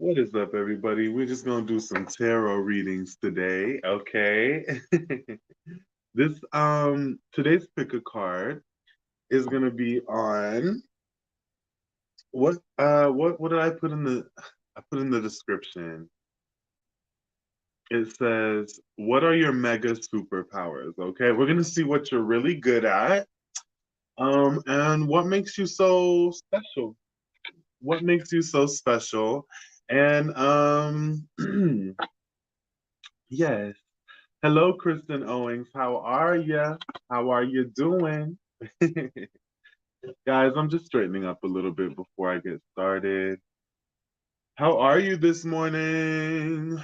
What is up, everybody? We're just gonna do some tarot readings today, okay? This today's pick a card is gonna be on what did I put in the I put in the description. It says, what are your mega superpowers? Okay, we're gonna see what you're really good at, and what makes you so special. What makes you so special? And yes. Hello, Kristen Owings. How are ya? How are you doing? Guys, I'm just straightening up a little bit before I get started. How are you this morning?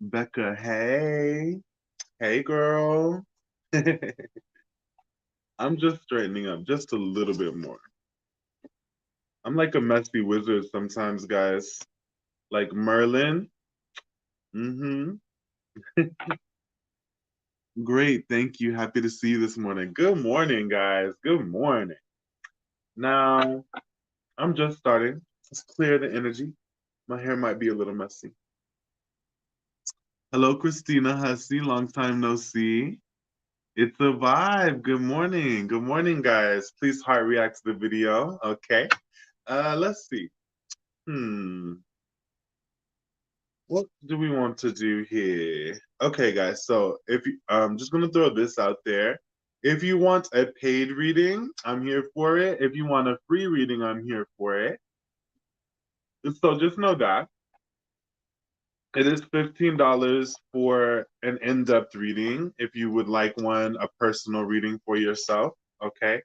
Becca, hey. Hey, girl. I'm just straightening up just a little bit more. I'm like a messy wizard sometimes, guys. Like Merlin. Mm-hmm. Great. Thank you. Happy to see you this morning. Good morning, guys. Good morning. Now, I'm just starting. Let's clear the energy. My hair might be a little messy. Hello, Christina Hussey. Long time no see. It's a vibe. Good morning. Good morning, guys. Please heart react to the video. Okay. Let's see. Hmm. What do we want to do here? Okay, guys. So if you, I'm just gonna throw this out there. If you want a paid reading, I'm here for it. If you want a free reading, I'm here for it. So just know that. It is $15 for an in-depth reading if you would like one, a personal reading for yourself, okay?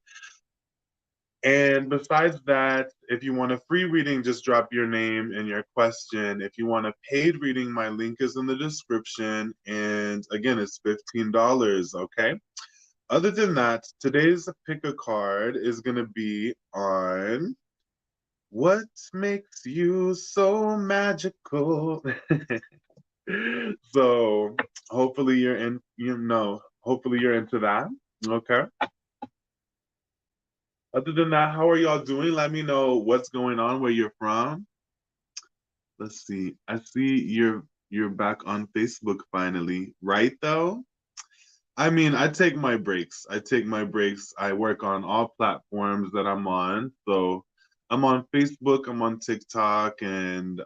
And besides that, if you want a free reading, just drop your name and your question. If you want a paid reading, my link is in the description. And again, it's $15, okay? Other than that, today's pick a card is going to be on what makes you so magical. So hopefully you're in, hopefully you're into that. Okay. Other than that, how are y'all doing? Let me know what's going on, where you're from. Let's see. I see you're back on Facebook finally, right though? I mean, I take my breaks. I take my breaks. I work on all platforms that I'm on. So I'm on Facebook, I'm on TikTok, and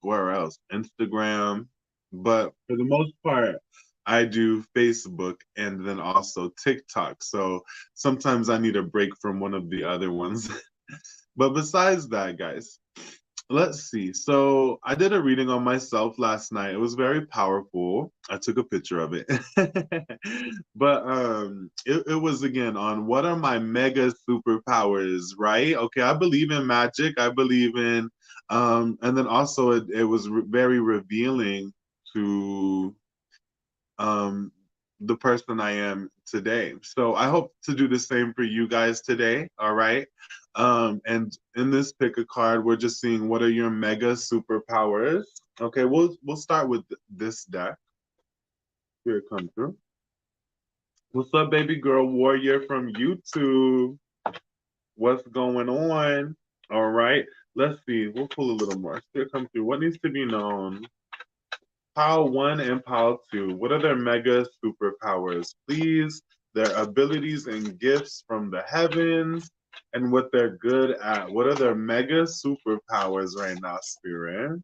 where else? Instagram. But for the most part, I do Facebook and then also TikTok. So sometimes I need a break from one of the other ones. But besides that, guys, let's see. So I did a reading on myself last night. It was very powerful. I took a picture of it. But it was again on what are my mega superpowers, right? Okay, I believe in magic. I believe in and then also it was very revealing to um the person I am today. So I hope to do the same for you guys today, all right? And in this pick a card, we're just seeing what are your mega superpowers. Okay, we'll start with this deck. Here it comes through. What's up, baby girl warrior from YouTube? What's going on? All right, let's see. We'll pull a little more. Here it comes through. What needs to be known? Pile 1 and Pile 2. What are their mega superpowers? Please, their abilities and gifts from the heavens and what they're good at. What are their mega superpowers right now, Spirit?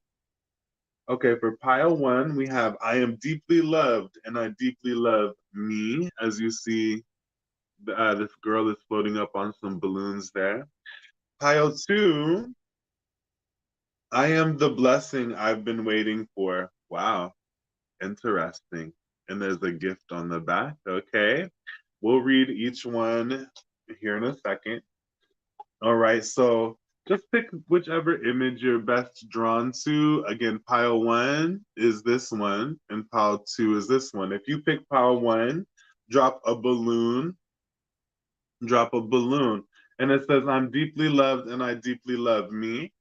Okay, for Pile 1, we have I am deeply loved and I deeply love me. As you see, this girl is floating up on some balloons there. Pile 2, I am the blessing I've been waiting for. Wow. Interesting. And there's a gift on the back. Okay. We'll read each one here in a second. All right. So just pick whichever image you're best drawn to. Again, pile 1 is this one, and pile 2 is this one. If you pick pile 1, drop a balloon, drop a balloon. And it says, I'm deeply loved and I deeply love me.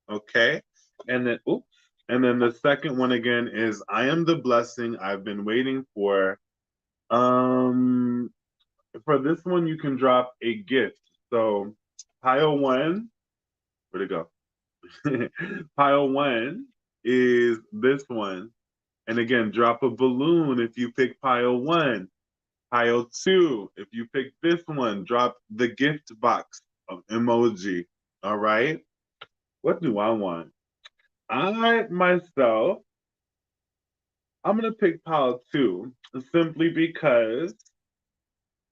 Okay. And then, oops. And then the second one again is I am the blessing I've been waiting for. Um, for this one, you can drop a gift. So pile 1, where'd it go? Pile one is this one. And again, drop a balloon if you pick pile one. Pile two, if you pick this one, drop the gift box of emoji. All right. What do I want? I myself, I'm gonna pick pile two simply because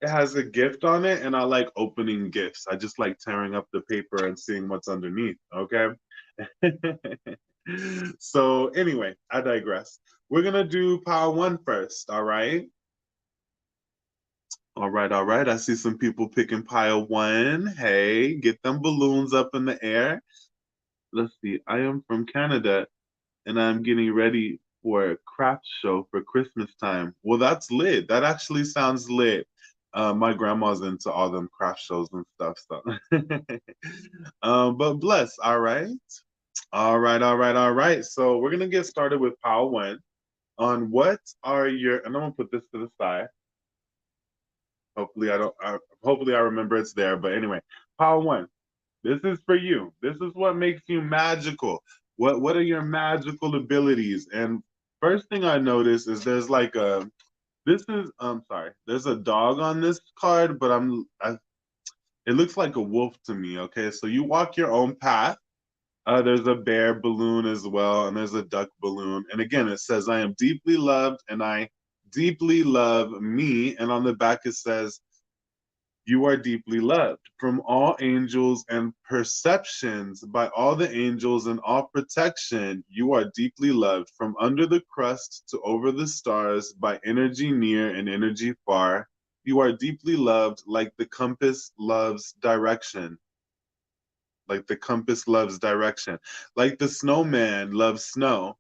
it has a gift on it and I like opening gifts. I just like tearing up the paper and seeing what's underneath. Okay. So anyway, I digress. We're gonna do pile one first, all right? All right, all right. I see some people picking pile one. Hey, get them balloons up in the air. Let's see. I am from Canada and I'm getting ready for a craft show for Christmas time. Well, that's lit. That actually sounds lit. My grandma's into all them craft shows and stuff. So, but bless. All right, all right, all right, all right. So we're gonna get started with pile one. On what are your? And I'm gonna put this to the side. Hopefully, I don't. Hopefully, I remember it's there. But anyway, pile one. This is for you. This is what makes you magical. What are your magical abilities? And first thing I notice is there's like a this is I'm sorry. There's a dog on this card, but it looks like a wolf to me. Okay, so you walk your own path. There's a bear balloon as well, and there's a duck balloon. And again, it says, I am deeply loved and I deeply love me. And on the back, it says, you are deeply loved from all angels and perceptions by all the angels and all protection. You are deeply loved from under the crust to over the stars by energy near and energy far. You are deeply loved like the compass loves direction. Like the compass loves direction. Like the snowman loves snow.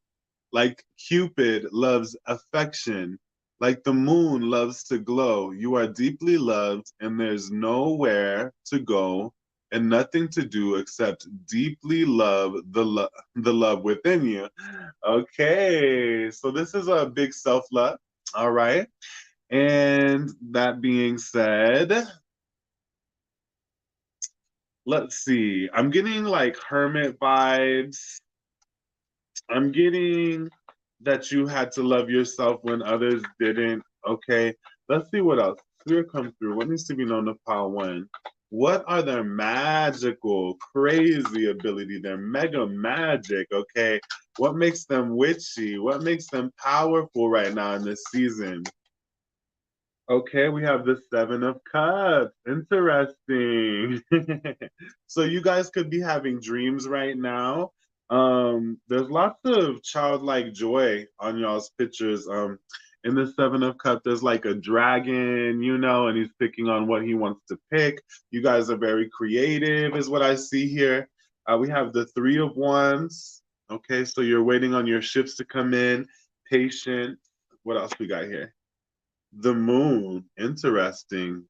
Like Cupid loves affection, like the moon loves to glow. You are deeply loved, and there's nowhere to go and nothing to do except deeply love the love within you. Okay, so this is a big self love. All right. And that being said, let's see. I'm getting like hermit vibes. I'm getting that you had to love yourself when others didn't. Okay, let's see what else. Clear come through. What needs to be known to pile one? What are their magical, crazy ability? Their mega magic, okay? What makes them witchy? What makes them powerful right now in this season? Okay, we have the Seven of Cups. Interesting. So you guys could be having dreams right now. There's lots of childlike joy on y'all's pictures. In the Seven of Cups, there's like a dragon, and he's picking on what he wants to pick. You guys are very creative, is what I see here. We have the Three of Wands. Okay, so you're waiting on your ships to come in. Patient. What else we got here? The moon, interesting.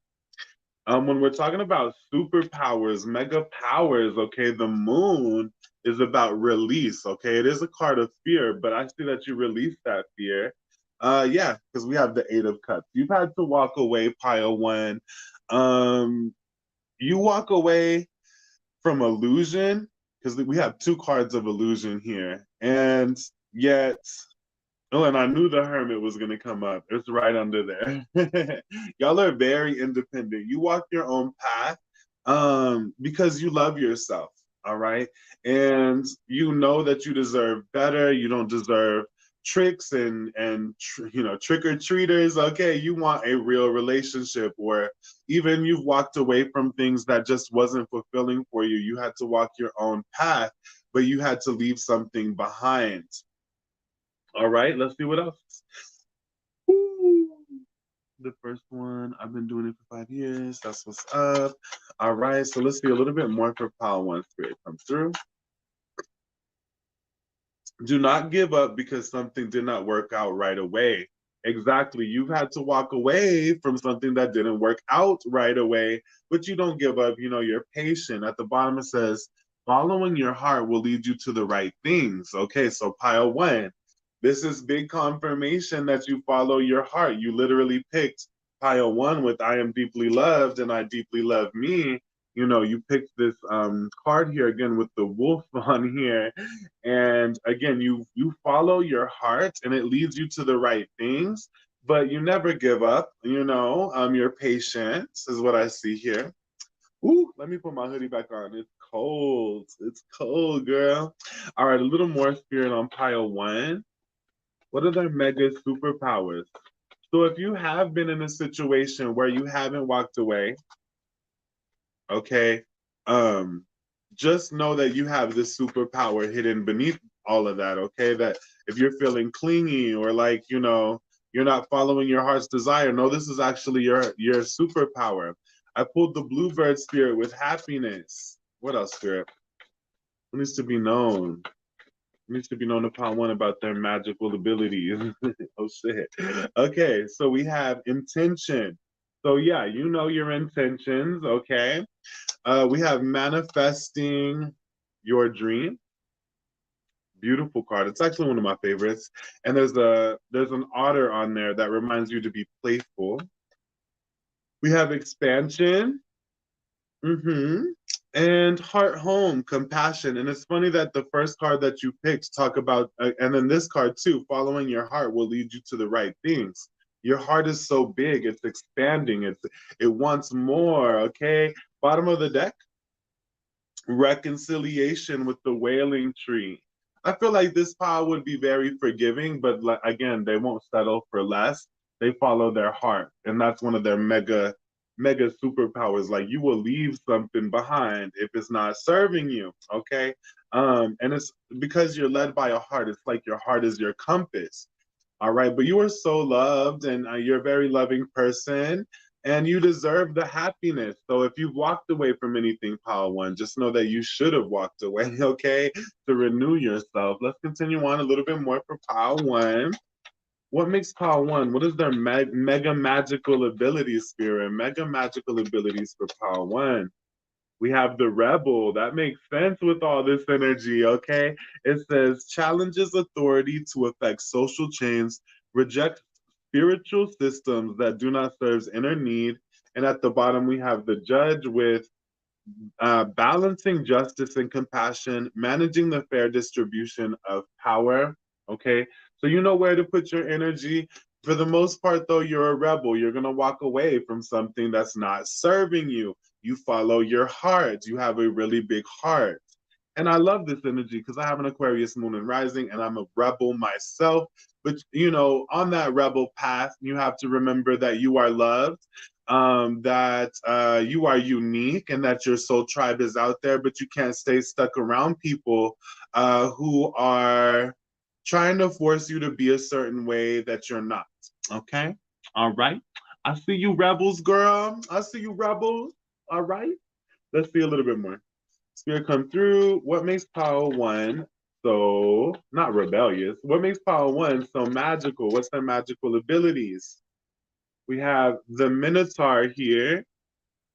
When we're talking about superpowers, mega powers, okay, the moon is about release, okay? It is a card of fear, but I see that you release that fear. Yeah, because we have the Eight of Cups. You've had to walk away, pile one. Um, you walk away from illusion, because we have two cards of illusion here, and yet oh, and I knew the hermit was going to come up. It's right under there. Y'all are very independent. You walk your own path because you love yourself. All right. And you know that you deserve better. You don't deserve tricks and trick or treaters. Okay. You want a real relationship where even you've walked away from things that just wasn't fulfilling for you. You had to walk your own path, but you had to leave something behind. All right, let's see what else. Woo. The first one, I've been doing it for 5 years. That's what's up. All right, so let's see a little bit more for pile one spirit comes through. Do not give up because something did not work out right away. Exactly. You've had to walk away from something that didn't work out right away, but you don't give up. You're patient. At the bottom, it says, following your heart will lead you to the right things. Okay, so pile one. This is big confirmation that you follow your heart. You literally picked pile one with I am deeply loved and I deeply love me. you know, you picked this card here again with the wolf on here, and again, you follow your heart, and it leads you to the right things, but you never give up. You know, you're patient is what I see here. Ooh, let me put my hoodie back on. It's cold. It's cold, girl. All right, a little more spirit on pile one. What are their mega superpowers? So if you have been in a situation where you haven't walked away, okay, um, just know that you have this superpower hidden beneath all of that, okay? That if you're feeling clingy or like, you know, you're not following your heart's desire, no, this is actually your superpower. I pulled the bluebird spirit with happiness. What else, spirit? What needs to be known? Needs to be known upon one about their magical abilities. Oh shit. Okay, so we have intention. So yeah, you know your intentions, okay? We have manifesting your dream. Beautiful card. It's actually one of my favorites. And there's an otter on there that reminds you to be playful. We have expansion. Mm-hmm. And heart home, compassion. And it's funny that the first card that you picked talk about, and then this card too, following your heart will lead you to the right things. Your heart is so big, it's expanding, it wants more, okay? Bottom of the deck, reconciliation with the wailing tree. I feel like this pile would be very forgiving, but like, again, they won't settle for less. They follow their heart, and that's one of their mega superpowers. Like you will leave something behind if it's not serving you. Okay, and it's because you're led by a heart. It's like your heart is your compass. All right, but you are so loved and you're a very loving person and you deserve the happiness. So if you've walked away from anything, Pile One, just know that you should have walked away, okay, to renew yourself. Let's continue on a little bit more for Pile One. What makes Pile One? What is their mega magical abilities, Spirit? Mega magical abilities for Pile One. We have the rebel. That makes sense with all this energy, okay? It says challenges authority to affect social change, reject spiritual systems that do not serve inner need. And at the bottom, we have the judge with balancing justice and compassion, managing the fair distribution of power. Okay, so you know where to put your energy. For the most part, though, you're a rebel. You're going to walk away from something that's not serving you. You follow your heart. You have a really big heart. And I love this energy because I have an Aquarius moon and rising, and I'm a rebel myself. But, you know, on that rebel path, you have to remember that you are loved, that you are unique, and that your soul tribe is out there, but you can't stay stuck around people who are trying to force you to be a certain way that you're not. Okay? All right. I see you, rebels, girl. I see you, rebels. All right. Let's see a little bit more. Spirit come through. What makes Power One so not rebellious? What makes Power One so magical? What's their magical abilities? We have the Minotaur here.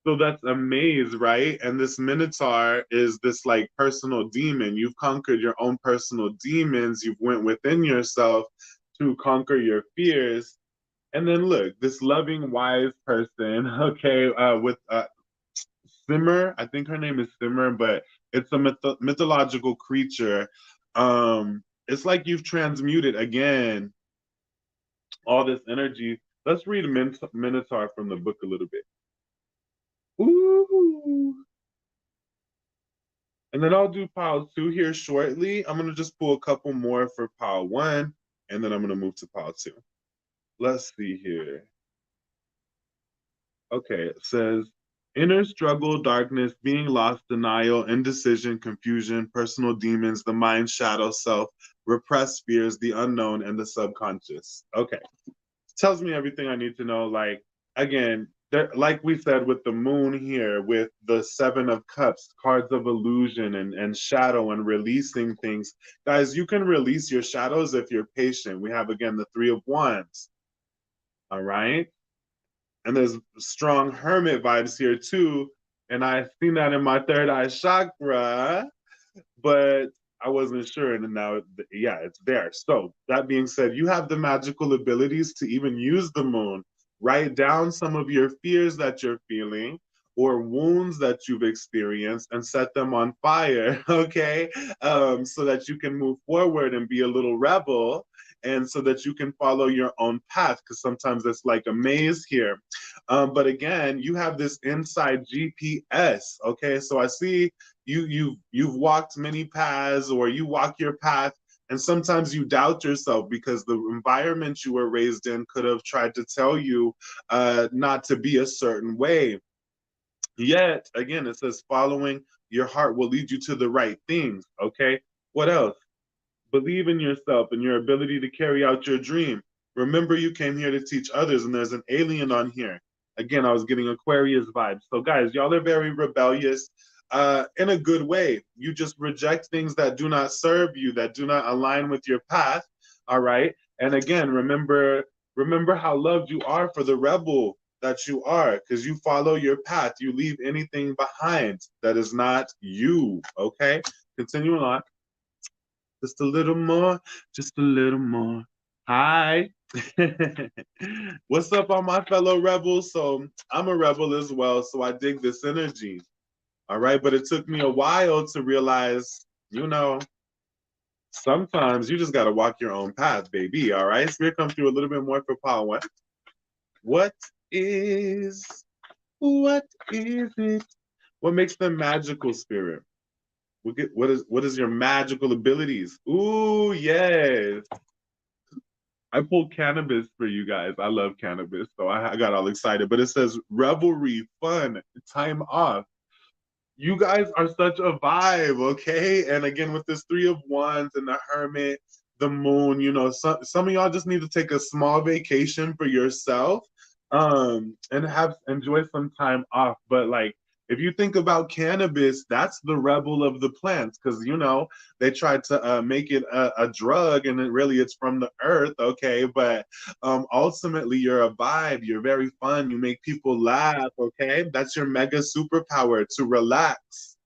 So that's a maze, right? And this Minotaur is this like personal demon. You've conquered your own personal demons. You've went within yourself to conquer your fears. And then look, this loving, wise person, okay, with Simmer. I think her name is Simmer, but it's a mythological creature. It's like you've transmuted again all this energy. Let's read Minotaur from the book a little bit. Ooh. And then I'll do pile two here shortly. I'm going to just pull a couple more for pile one, and then I'm going to move to pile two. Let's see here. Okay, it says inner struggle, darkness, being lost, denial, indecision, confusion, personal demons, the mind, shadow, self, repressed fears, the unknown, and the subconscious. Okay, tells me everything I need to know. Like, again, there, like we said with the moon here, with the Seven of Cups, cards of illusion and shadow and releasing things. Guys, you can release your shadows if you're patient. We have, again, the Three of Wands. All right. And there's strong hermit vibes here too. And I seen that in my third eye chakra, but I wasn't sure. And now, yeah, it's there. So that being said, you have the magical abilities to even use the moon. Write down some of your fears that you're feeling, or wounds that you've experienced and set them on fire, okay? So that you can move forward and be a little rebel, and so that you can follow your own path, because sometimes it's like a maze here. But again, you have this inside GPS, okay? So I see you've walked many paths, or you walk your path, and sometimes you doubt yourself because the environment you were raised in could have tried to tell you not to be a certain way. Yet, again, it says following your heart will lead you to the right things. Okay. What else? Believe in yourself and your ability to carry out your dream. Remember, you came here to teach others, and there's an alien on here. Again, I was getting Aquarius vibes. So, guys, y'all are very rebellious in a good way. You just reject things that do not serve you, that do not align with your path. All right. And again, remember how loved you are for the rebel that you are, because you follow your path. You leave anything behind that is not you. Okay. Continuing on. Just a little more, just a little more. Hi. What's up, all my fellow rebels? So I'm a rebel as well, so I dig this energy. All right, but it took me a while to realize, sometimes you just got to walk your own path, baby. All right, Spirit come through a little bit more for power one. What is, what is it? What makes them magical, Spirit? What is your magical abilities? Ooh, yes. I pulled cannabis for you guys. I love cannabis, so I got all excited. But it says revelry, fun, time off. You guys are such a vibe, okay? And again, with this Three of Wands and the Hermit, the Moon, some of y'all just need to take a small vacation for yourself, and enjoy some time off. But like, if you think about cannabis, that's the rebel of the plants, because they tried to make it a drug, and it's from the earth, okay? But ultimately, you're a vibe. You're very fun. You make people laugh, okay? That's your mega superpower, to relax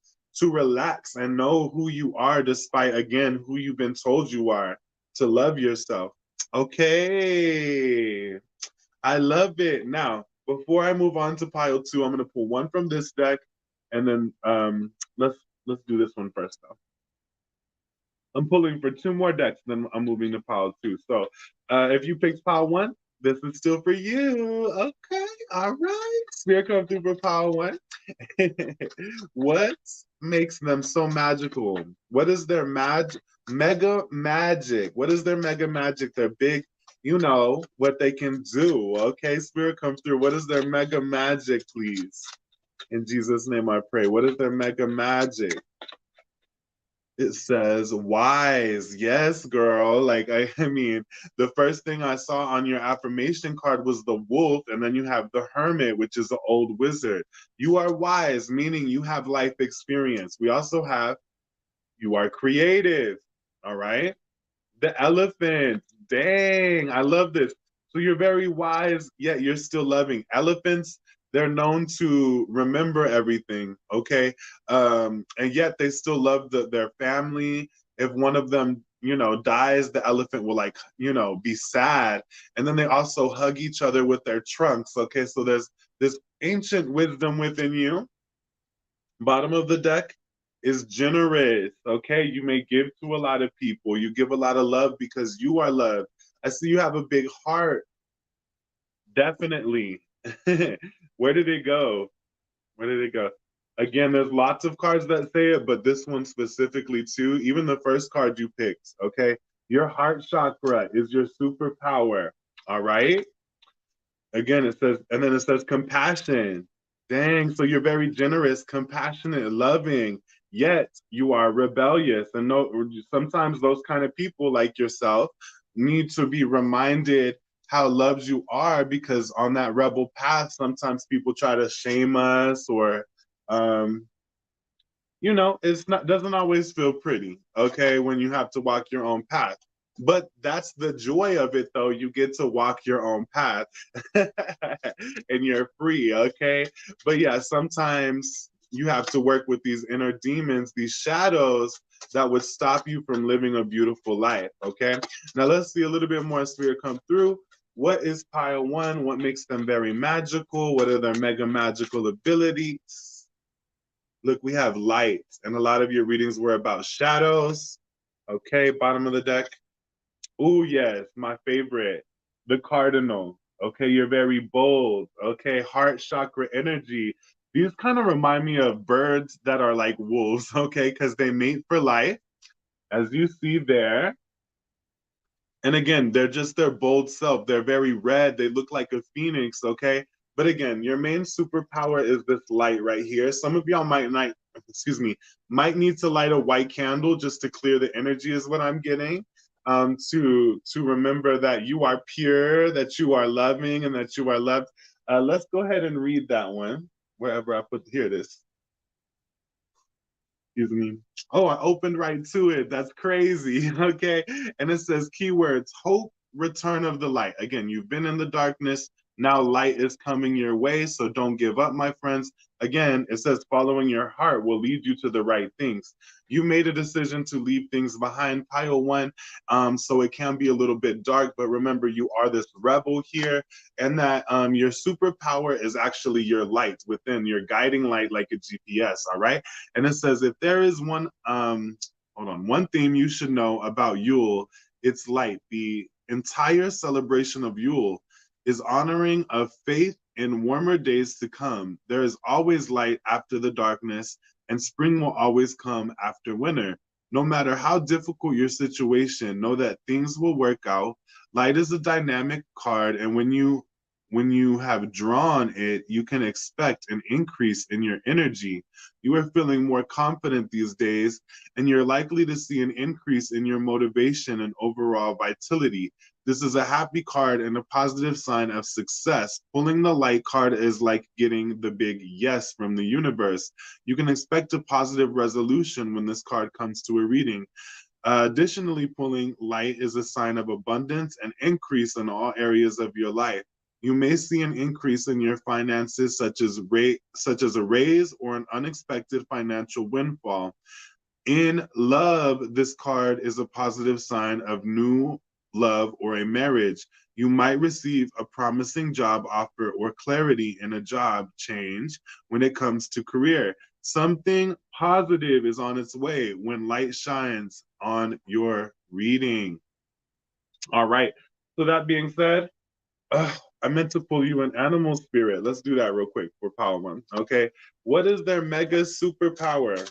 and know who you are, despite again who you've been told you are. To love yourself, okay? I love it. Now, before I move on to pile two, I'm gonna pull one from this deck, and then let's do this one first though. I'm pulling for two more decks, then I'm moving to pile two. So if you picked pile one, this is still for you. Okay, all right. Spirit come through for pile one. What makes them so magical? What is their mega magic? What is their mega magic? Their big, what they can do. Okay, Spirit comes through. What is their mega magic, please? In Jesus' name I pray. What is their mega magic? It says wise. Yes, girl. Like, I mean, the first thing I saw on your affirmation card was the wolf, and then you have the hermit, which is the old wizard. You are wise, meaning you have life experience. We also have you are creative. All right. The elephant. Dang, I love this. So you're very wise, yet you're still loving. Elephants, they're known to remember everything, okay? And yet they still love their family. If one of them, dies, the elephant will be sad. And then they also hug each other with their trunks, okay? So there's this ancient wisdom within you. Bottom of the deck is generous, okay? You may give to a lot of people. You give a lot of love because you are loved. I see you have a big heart. Definitely. Where did it go? Where did it go? Again, there's lots of cards that say it, but this one specifically too, even the first card you picked, okay? Your heart chakra is your superpower, all right? Again, it says, and then it says compassion. Dang, so you're very generous, compassionate, loving, yet you are rebellious. And no, sometimes those kind of people like yourself need to be reminded how loved you are, because on that rebel path, sometimes people try to shame us, or it's not, doesn't always feel pretty, okay, when you have to walk your own path. But that's the joy of it, though. You get to walk your own path and you're free, okay? But yeah, sometimes you have to work with these inner demons, these shadows that would stop you from living a beautiful life, okay? Now let's see a little bit more, Spirit come through. What is pile one? What makes them very magical? What are their mega magical abilities? Look, we have light, and a lot of your readings were about shadows. Okay, bottom of the deck. Oh, yes, my favorite, the cardinal. Okay, you're very bold. Okay, heart chakra energy. These kind of remind me of birds that are like wolves, okay, because they mate for life, as you see there. And again, they're just their bold self. They're very red. They look like a phoenix, okay? But again, your main superpower is this light right here. Some of y'all excuse me, might need to light a white candle just to clear the energy is what I'm getting. To remember that you are pure, that you are loving, and that you are loved. Let's go ahead and read that one wherever I put here it is. Excuse me. Oh, I opened right to it. That's crazy. Okay. And it says keywords hope, return of the light. Again, you've been in the darkness. Now light is coming your way. So don't give up, my friends. Again, it says following your heart will lead you to the right things. You made a decision to leave things behind, pile one. So it can be a little bit dark, but remember, you are this rebel here, and that your superpower is actually your light within, your guiding light, like a GPS. All right. And it says, if there is one theme you should know about Yule, it's light. The entire celebration of Yule is honoring of faith in warmer days to come. There is always light after the darkness, and spring will always come after winter. No matter how difficult your situation, know that things will work out. Light is a dynamic card, and when you have drawn it, you can expect an increase in your energy. You are feeling more confident these days, and you're likely to see an increase in your motivation and overall vitality. This is a happy card and a positive sign of success. Pulling the light card is like getting the big yes from the universe. You can expect a positive resolution when this card comes to a reading. Additionally, pulling light is a sign of abundance and increase in all areas of your life. You may see an increase in your finances, such as a raise or an unexpected financial windfall. In love, this card is a positive sign of new love or a marriage. You might receive a promising job offer or clarity in a job change when it comes to career. Something positive is on its way when light shines on your reading. All right. So that being said, I meant to pull you an animal spirit. Let's do that real quick for Power One. Okay. What is their mega superpower?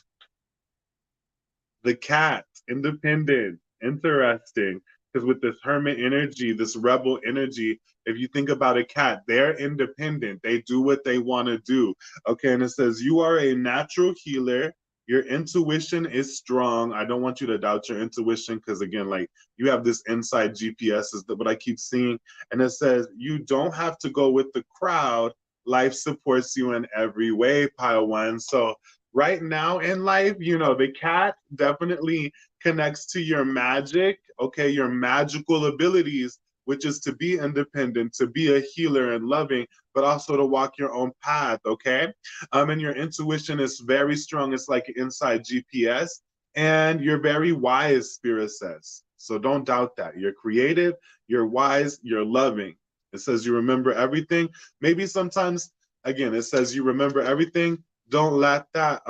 The cat, independent, interesting. Because with this hermit energy, this rebel energy, if you think about a cat, they're independent. They do what they want to do. Okay, and it says, you are a natural healer. Your intuition is strong. I don't want you to doubt your intuition because, again, like you have this inside GPS, is what I keep seeing. And it says, you don't have to go with the crowd. Life supports you in every way, pile one. So right now in life, the cat definitely connects to your magic, okay, your magical abilities, which is to be independent, to be a healer and loving, but also to walk your own path, okay? And your intuition is very strong. It's like inside GPS, and you're very wise, Spirit says. So don't doubt that. You're creative, you're wise, you're loving. It says you remember everything. Maybe sometimes, again, it says you remember everything. Don't let that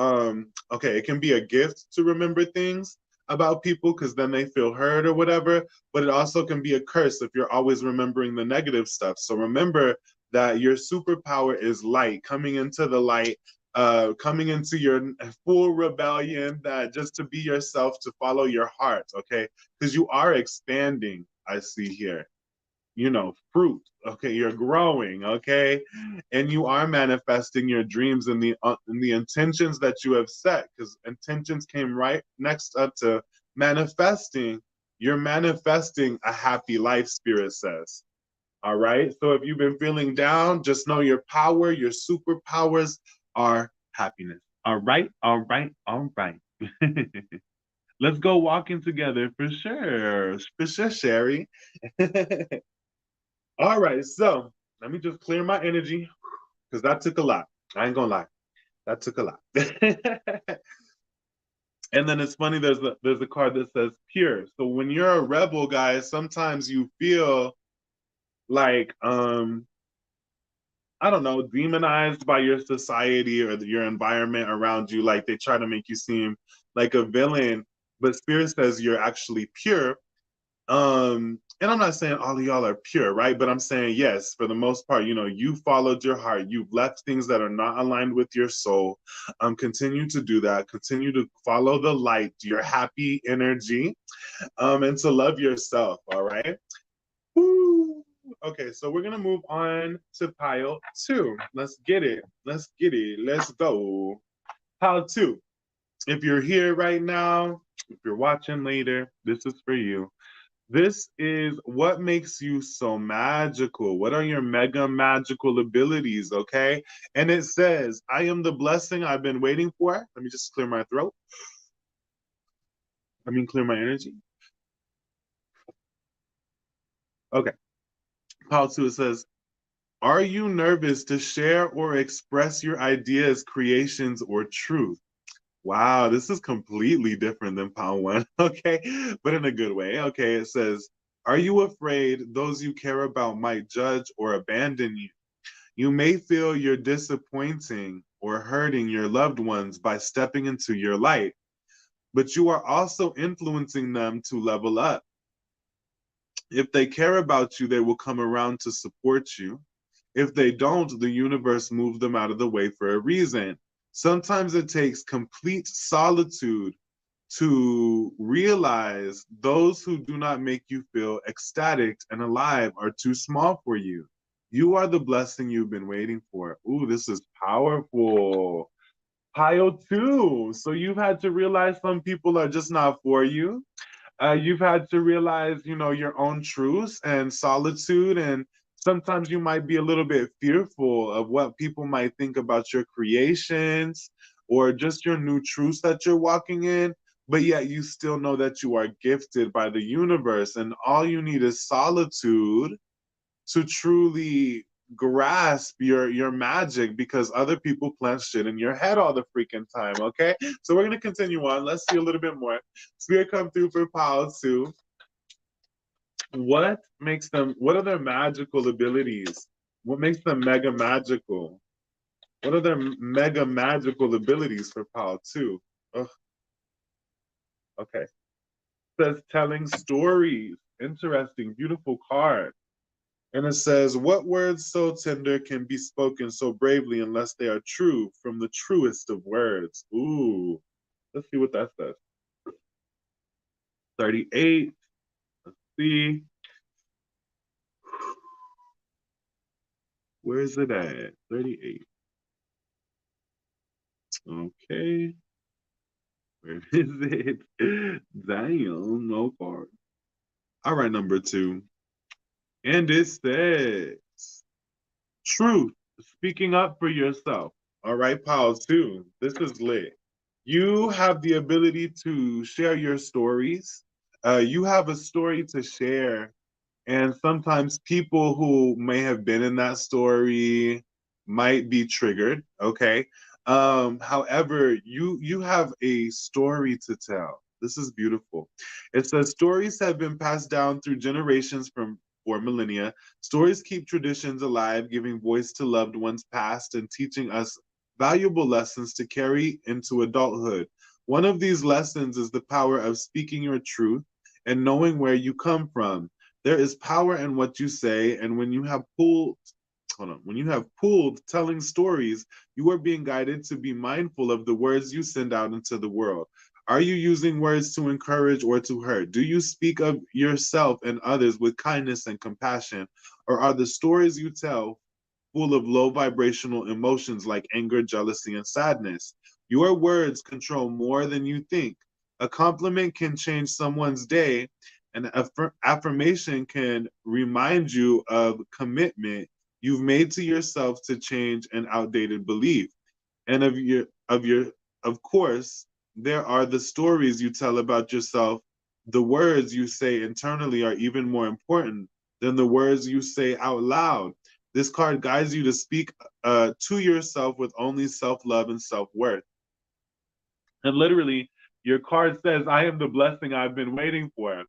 okay, it can be a gift to remember things about people because then they feel heard or whatever, but it also can be a curse if you're always remembering the negative stuff. So remember that your superpower is light, coming into the light, coming into your full rebellion, that just to be yourself, to follow your heart, okay? Because you are expanding, I see here, fruit, okay? You're growing, okay? And you are manifesting your dreams and the intentions that you have set, because intentions came right next up to manifesting. You're manifesting a happy life, Spirit says. All right. So if you've been feeling down, just know your power, your superpowers are happiness. All right. All right. All right. Let's go walking together for sure. For sure, Sherry. All right. So let me just clear my energy because that took a lot. I ain't gonna lie. That took a lot. And then it's funny, there's a card that says pure. So when you're a rebel, guys, sometimes you feel like I don't know, demonized by your society or your environment around you. Like they try to make you seem like a villain, but Spirit says you're actually pure. And I'm not saying all of y'all are pure, right? But I'm saying yes, for the most part, you know, you followed your heart. You've left things that are not aligned with your soul. Continue to do that. Continue to follow the light, your happy energy, and to love yourself. All right. Woo. Okay, so we're gonna move on to pile two. Let's get it. Let's get it. Let's go. Pile two. If you're here right now, if you're watching later, this is for you. This is what makes you so magical. What are your mega magical abilities? Okay. And it says, I am the blessing I've been waiting for. Let me just clear my throat. Clear my energy. Okay. Pile two, it says, are you nervous to share or express your ideas, creations, or truth? Wow, this is completely different than pound one, okay? But in a good way. Okay, it says, are you afraid those you care about might judge or abandon you? You may feel you're disappointing or hurting your loved ones by stepping into your light, but you are also influencing them to level up. If they care about you, they will come around to support you. If they don't, the universe moves them out of the way for a reason. Sometimes it takes complete solitude to realize those who do not make you feel ecstatic and alive are too small for you. You are the blessing you've been waiting for. Ooh, this is powerful. Pile two. So you've had to realize some people are just not for you. You've had to realize, you know, your own truths and solitude. And sometimes you might be a little bit fearful of what people might think about your creations or just your new truths that you're walking in. But yet you still know that you are gifted by the universe. And all you need is solitude to truly grasp your magic because other people plant shit in your head all the freaking time. Okay, so we're gonna continue on. Let's see a little bit more. Spirit come through for Pal too. What makes them? What are their magical abilities? What makes them mega magical? What are their mega magical abilities for Pal too? Okay, says telling stories. Interesting, beautiful card. And it says, what words so tender can be spoken so bravely unless they are true from the truest of words? Ooh, let's see what that says. 38, let's see. Where is it at? 38. Okay, where is it? Damn, no card. All right, number two. And it says, truth, speaking up for yourself. All right, pals, too. This is lit. You have the ability to share your stories. You have a story to share, and sometimes people who may have been in that story might be triggered. Okay. However, you have a story to tell. This is beautiful. It says stories have been passed down through generations from for millennia. Stories keep traditions alive, giving voice to loved ones past and teaching us valuable lessons to carry into adulthood. One of these lessons is the power of speaking your truth and knowing where you come from. There is power in what you say, and when you have pooled telling stories, you are being guided to be mindful of the words you send out into the world. Are you using words to encourage or to hurt? Do you speak of yourself and others with kindness and compassion? Or are the stories you tell full of low vibrational emotions like anger, jealousy, and sadness? Your words control more than you think. A compliment can change someone's day. An affirmation can remind you of commitment you've made to yourself to change an outdated belief. And of course, there are the stories you tell about yourself. The words you say internally are even more important than the words you say out loud. This card guides you to speak to yourself with only self love and self worth. And literally, Your card says, I am the blessing I've been waiting for.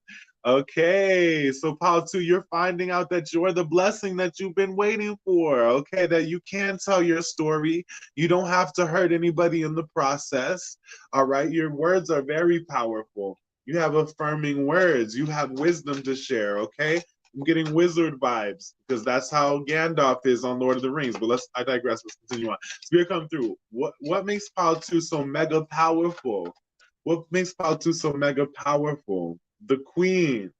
Okay, so Pile 2, you're finding out that you're the blessing that you've been waiting for. Okay, that you can tell your story. You don't have to hurt anybody in the process. All right, your words are very powerful. You have affirming words. You have wisdom to share. Okay, I'm getting wizard vibes because that's how Gandalf is on Lord of the Rings. But I digress. Let's continue on. Spirit come through. What makes Pile 2 so mega powerful? What makes Pile 2 so mega powerful? The Queen.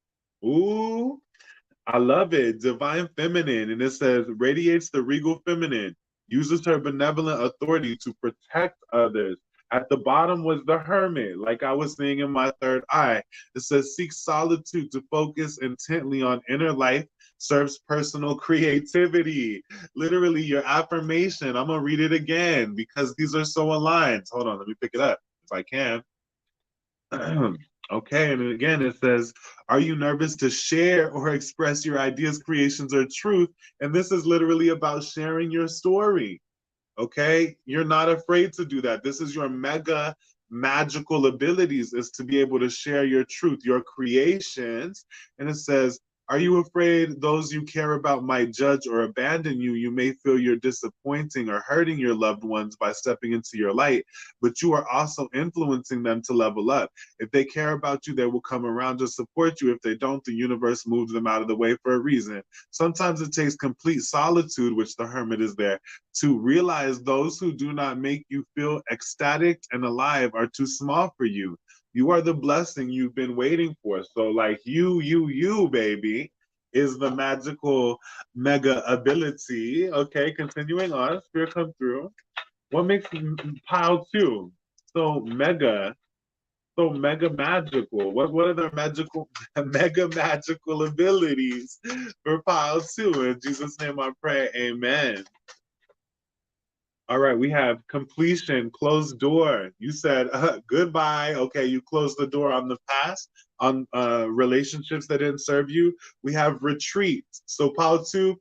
Ooh, I love it. Divine Feminine. And it says, radiates the regal feminine, uses her benevolent authority to protect others. At the bottom was the Hermit, like I was saying in my third eye. It says, seek solitude to focus intently on inner life, serves personal creativity. Literally, your affirmation. I'm going to read it again because these are so aligned. Hold on, let me pick it up if I can. Okay, and again it says, are you nervous to share or express your ideas, creations, or truth? And this is literally about sharing your story. Okay, you're not afraid to do that. This is your mega magical abilities, is to be able to share your truth, your creations. And it says, are you afraid those you care about might judge or abandon you? You may feel you're disappointing or hurting your loved ones by stepping into your light, but you are also influencing them to level up. If they care about you, they will come around to support you. If they don't, the universe moves them out of the way for a reason. Sometimes it takes complete solitude, which the Hermit is there, to realize those who do not make you feel ecstatic and alive are too small for you. You are the blessing you've been waiting for. So, like, you, baby, is the magical mega ability. Okay, continuing on. Spirit come through. What makes Pile 2 so mega? So mega magical. What are their magical mega magical abilities for Pile 2? In Jesus' name I pray, amen. All right, we have completion, closed door. You said goodbye. Okay, you closed the door on the past, on relationships that didn't serve you. We have retreat. So Pile 2,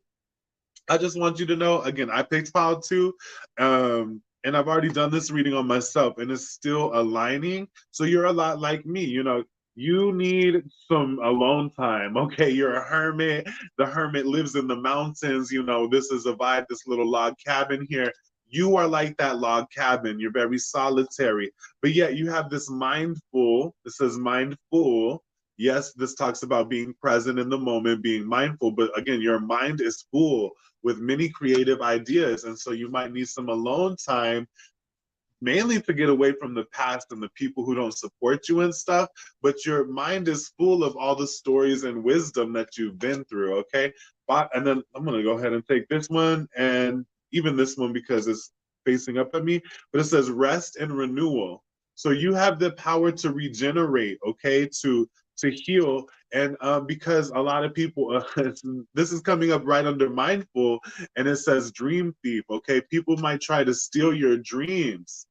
I just want you to know, again, I picked Pile 2, and I've already done this reading on myself, and it's still aligning. So you're a lot like me, you need some alone time. Okay, you're a hermit. The hermit lives in the mountains. This is a vibe, this little log cabin here. You are like that log cabin. You're very solitary, but yet you have this mindful. It says mindful. Yes, this talks about being present in the moment, being mindful, but again, your mind is full with many creative ideas. And so you might need some alone time, mainly to get away from the past and the people who don't support you and stuff. But your mind is full of all the stories and wisdom that you've been through. Okay. And then I'm going to go ahead and take this one and even this one because it's facing up at me. But it says rest and renewal. So you have the power to regenerate, okay, to heal. And because a lot of people, this is coming up right under mindful, and it says dream thief. Okay, people might try to steal your dreams,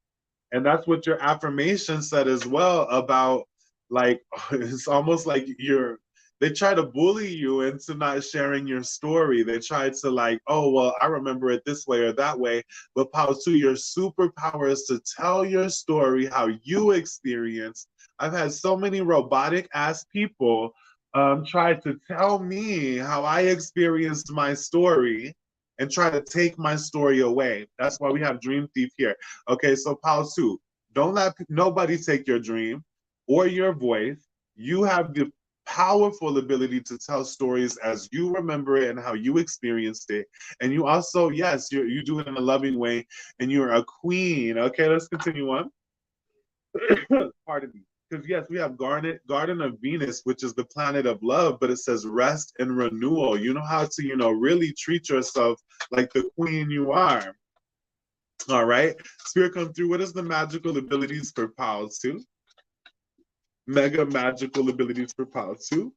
and that's what your affirmation said as well about, like, it's almost like they try to bully you into not sharing your story. They try to, like, oh, well, I remember it this way or that way. But Pile 2, your superpower is to tell your story, how you experience. I've had so many robotic ass people try to tell me how I experienced my story and try to take my story away. That's why we have Dream Thief here. Okay, so Pile 2, don't let nobody take your dream or your voice. You have the powerful ability to tell stories as you remember it and how you experienced it. And you also, yes, you do it in a loving way, and you're a queen. Okay, let's continue on. Pardon me. Because yes, we have Garden of Venus, which is the planet of love, but it says rest and renewal. You know how to, really treat yourself like the queen you are. All right. Spirit come through. What is the magical abilities for Pile 2? Mega magical abilities for Pile 2.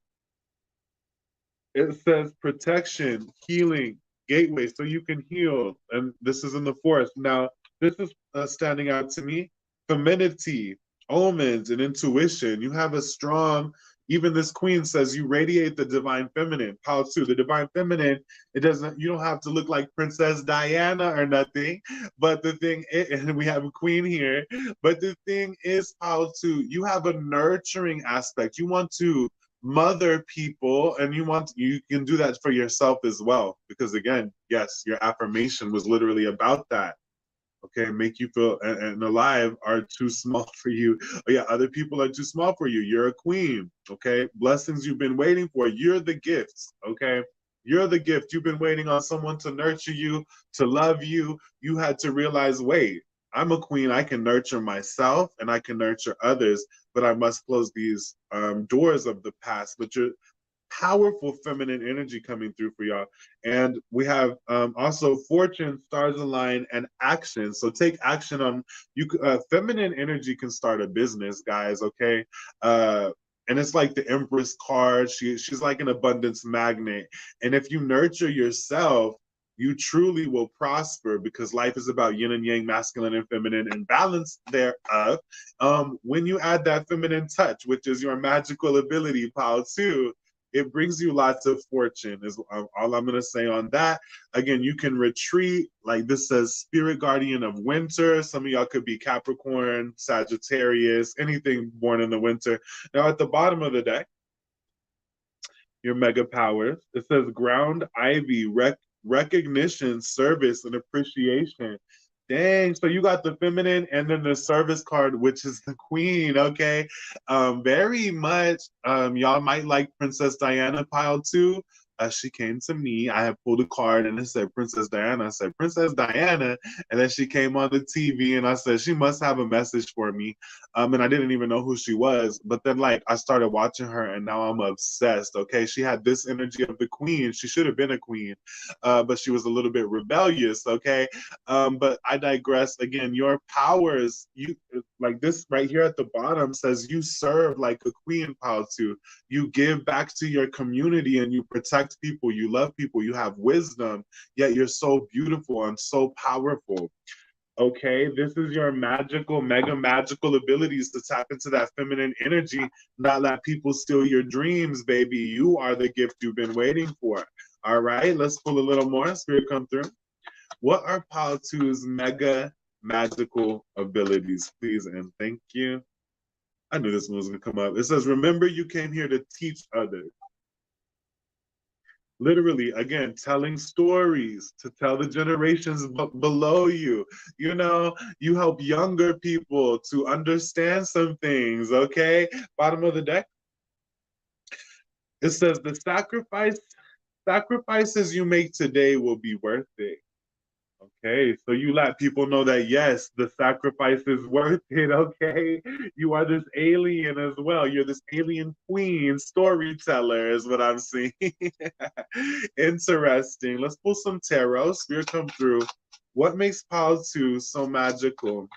It says protection, healing, gateway, so you can heal. And this is in the forest. Now, this is standing out to me. Femininity, omens, and intuition. You have a strong, Even this queen says you radiate the divine feminine. Pao too. The divine feminine, you don't have to look like Princess Diana or nothing. But the thing is, and we have a queen here, but the thing is, Pao too, you have a nurturing aspect. You want to mother people, and you can do that for yourself as well. Because again, yes, your affirmation was literally about that. Okay, make you feel and alive are too small for you. Oh yeah, other people are too small for you. You're a queen. Okay, blessings you've been waiting for. You're the gifts. Okay, you're the gift. You've been waiting on someone to nurture you, to love you. You had to realize, wait, I'm a queen. I can nurture myself and I can nurture others, but I must close these doors of the past. But you're powerful feminine energy coming through for y'all. And we have also fortune, stars align, and action. So take action on you. Feminine energy can start a business, guys. Okay. And it's like the Empress card. She's like an abundance magnet. And if you nurture yourself, you truly will prosper, because life is about yin and yang, masculine and feminine, and balance thereof. When you add that feminine touch, which is your magical ability, Pao too, it brings you lots of fortune, is all I'm going to say on that. Again, you can retreat. Like this says, spirit guardian of winter. Some of y'all could be Capricorn, Sagittarius, anything born in the winter. Now, at the bottom of the deck, your mega powers, it says ground ivy, recognition, service, and appreciation. Dang, so you got the feminine and then the service card, which is the queen, okay? Very much, y'all might like Princess Diana pile too. She came to me. I had pulled a card and it said Princess Diana. I said, Princess Diana. And then she came on the TV and I said, she must have a message for me. And I didn't even know who she was. But then, like, I started watching her and now I'm obsessed, okay? She had this energy of the queen. She should have been a queen, but she was a little bit rebellious, okay? But I digress. Again, your powers, you like this right here at the bottom says you serve like a queen, Pao too. You give back to your community and you protect people. You love people. You have wisdom, yet you're so beautiful and so powerful. Okay, this is your magical, mega magical abilities to tap into that feminine energy, not let people steal your dreams, baby. You are the gift you've been waiting for. All right, let's pull a little more. Spirit, come through. What are Pao two's mega magical abilities, please? And thank you. I knew this one was going to come up. It says, remember you came here to teach others. Literally, again, telling stories to tell the generations below you. You know, you help younger people to understand some things, okay? Bottom of the deck. It says, the sacrifices you make today will be worth it. Okay, so you let people know that yes, the sacrifice is worth it. Okay, you are this alien as well. You're this alien queen storyteller, is what I'm seeing. Interesting. Let's pull some tarot. Spirit, come through. What makes Pao 2 so magical?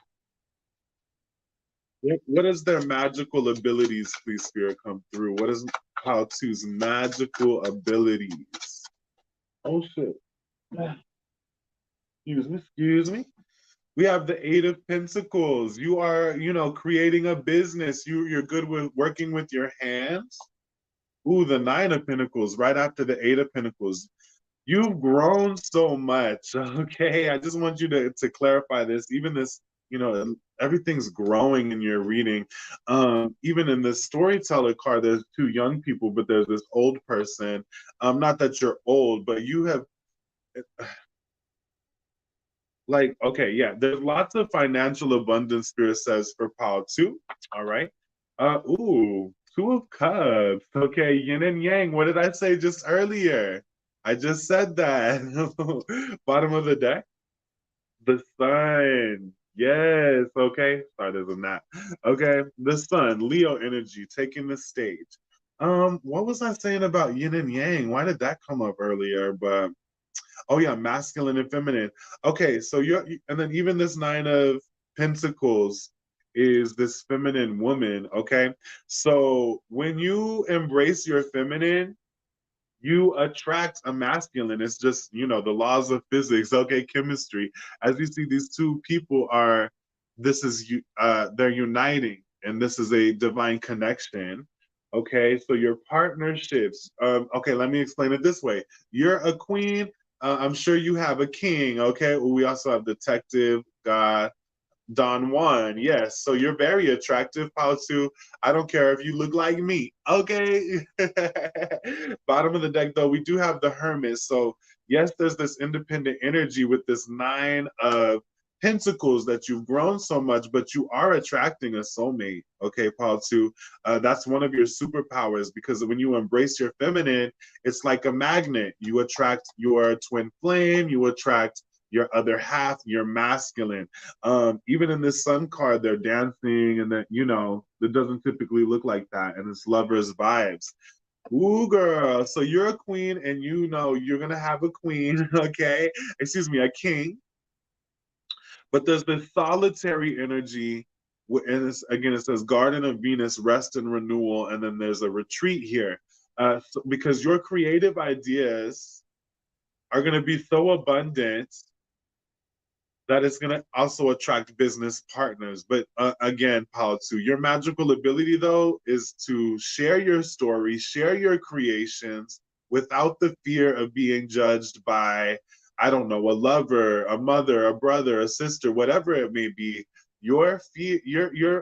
What is their magical abilities, please, Spirit, come through? What is Pao 2's magical abilities? Oh, shit. Excuse me. We have the Eight of Pentacles. You are, creating a business. You're good with working with your hands. Ooh, the Nine of Pentacles, right after the Eight of Pentacles. You've grown so much, okay? I just want you to clarify this. Even this, everything's growing in your reading. Even in the storyteller card, there's two young people, but there's this old person. Not that you're old, but you have like, okay, yeah, there's lots of financial abundance, Spirit says, for Pao 2. All right. Two of Cups. Okay, yin and yang. What did I say just earlier? I just said that. Bottom of the deck. The Sun. Yes. Okay. Sorry, there's a nap. Okay. The Sun, Leo energy, taking the stage. What was I saying about yin and yang? Why did that come up earlier? But oh yeah, masculine and feminine. Okay, so and then even this Nine of Pentacles is this feminine woman, okay? So when you embrace your feminine, you attract a masculine. It's just, the laws of physics, okay, chemistry. As you see, these two people they're uniting, and this is a divine connection. Okay, so your partnerships. Okay, let me explain it this way. You're a queen. I'm sure you have a king. Okay, well, we also have detective, God, Don Juan. Yes, so you're very attractive, Pautu. I don't care if you look like me. Okay. Bottom of the deck, though, we do have the Hermit. So yes, there's this independent energy with this nine of pentacles that you've grown so much, but you are attracting a soulmate. Okay, Paul, too. That's one of your superpowers because when you embrace your feminine, it's like a magnet. You attract your twin flame, you attract your other half, your masculine. Even in this sun card, they're dancing, and that it doesn't typically look like that, and it's lovers vibes. Ooh, girl. So you're a queen, and you're gonna have a queen, okay? Excuse me, a king. But there's this solitary energy, and again, it says Garden of Venus, rest and renewal, and then there's a retreat here, because your creative ideas are going to be so abundant that it's going to also attract business partners. But again, Paotu, your magical ability, though, is to share your story, share your creations without the fear of being judged by, I don't know, a lover, a mother, a brother, a sister, whatever it may be. Your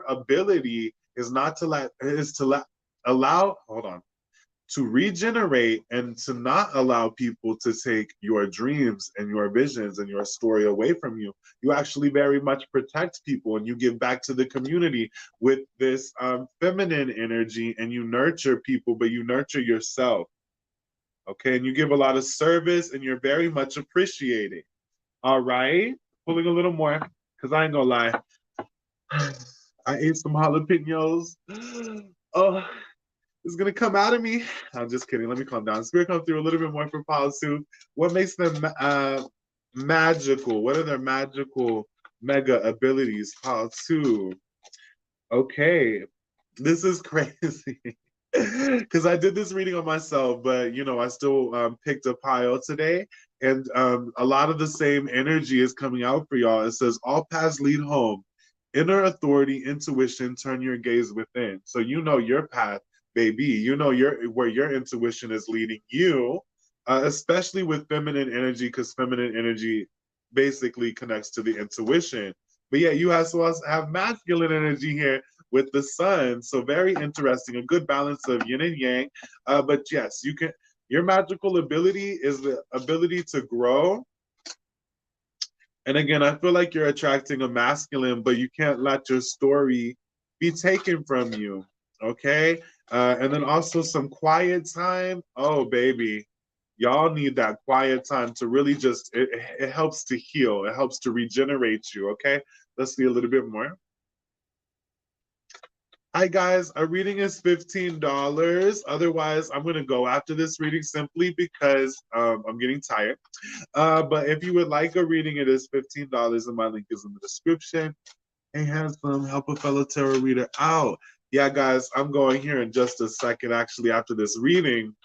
ability is not to let is to let allow. Hold on, to regenerate and to not allow people to take your dreams and your visions and your story away from you. You actually very much protect people and you give back to the community with this feminine energy, and you nurture people, but you nurture yourself. Okay, and you give a lot of service and you're very much appreciated. All right, pulling a little more because I ain't gonna lie. I ate some jalapenos. Oh, is gonna come out of me. I'm just kidding. Let me calm down. Spirit come through a little bit more for Paotu. What makes them magical? What are their magical mega abilities? Paotu. Okay, this is crazy. Because I did this reading on myself, but I still picked a pile today, and a lot of the same energy is coming out for y'all. It says all paths lead home. Inner authority, intuition, turn your gaze within. So you know your path, baby. You know where your intuition is leading you, especially with feminine energy, because feminine energy basically connects to the intuition. But yeah, you also have masculine energy here with the sun. So very interesting, a good balance of yin and yang. But yes, you can. Your magical ability is the ability to grow. And again, I feel like you're attracting a masculine, but you can't let your story be taken from you. Okay. And then also some quiet time. Oh, baby. Y'all need that quiet time to really it helps to heal. It helps to regenerate you. Okay. Let's see a little bit more. Hi guys, our reading is $15. Otherwise, I'm going to go after this reading simply because I'm getting tired. But if you would like a reading, it is $15 and my link is in the description. Hey, handsome, help a fellow tarot reader out. Yeah, guys, I'm going here in just a second, actually, after this reading.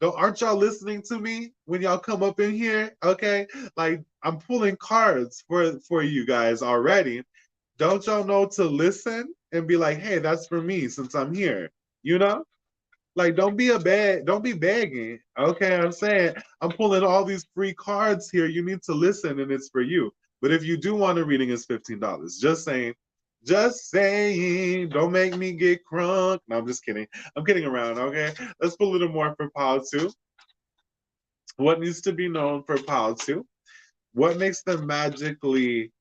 Aren't y'all listening to me when y'all come up in here? Okay, like I'm pulling cards for you guys already. Don't y'all know to listen and be like, hey, that's for me since I'm here, you know? Like, don't be begging. Okay, I'm saying I'm pulling all these free cards here. You need to listen and it's for you. But if you do want a reading, it's $15. Just saying. Just saying. Don't make me get crunk. No, I'm just kidding. I'm kidding around, okay? Let's put a little more for Paotu. What needs to be known for Paotu? What makes them magically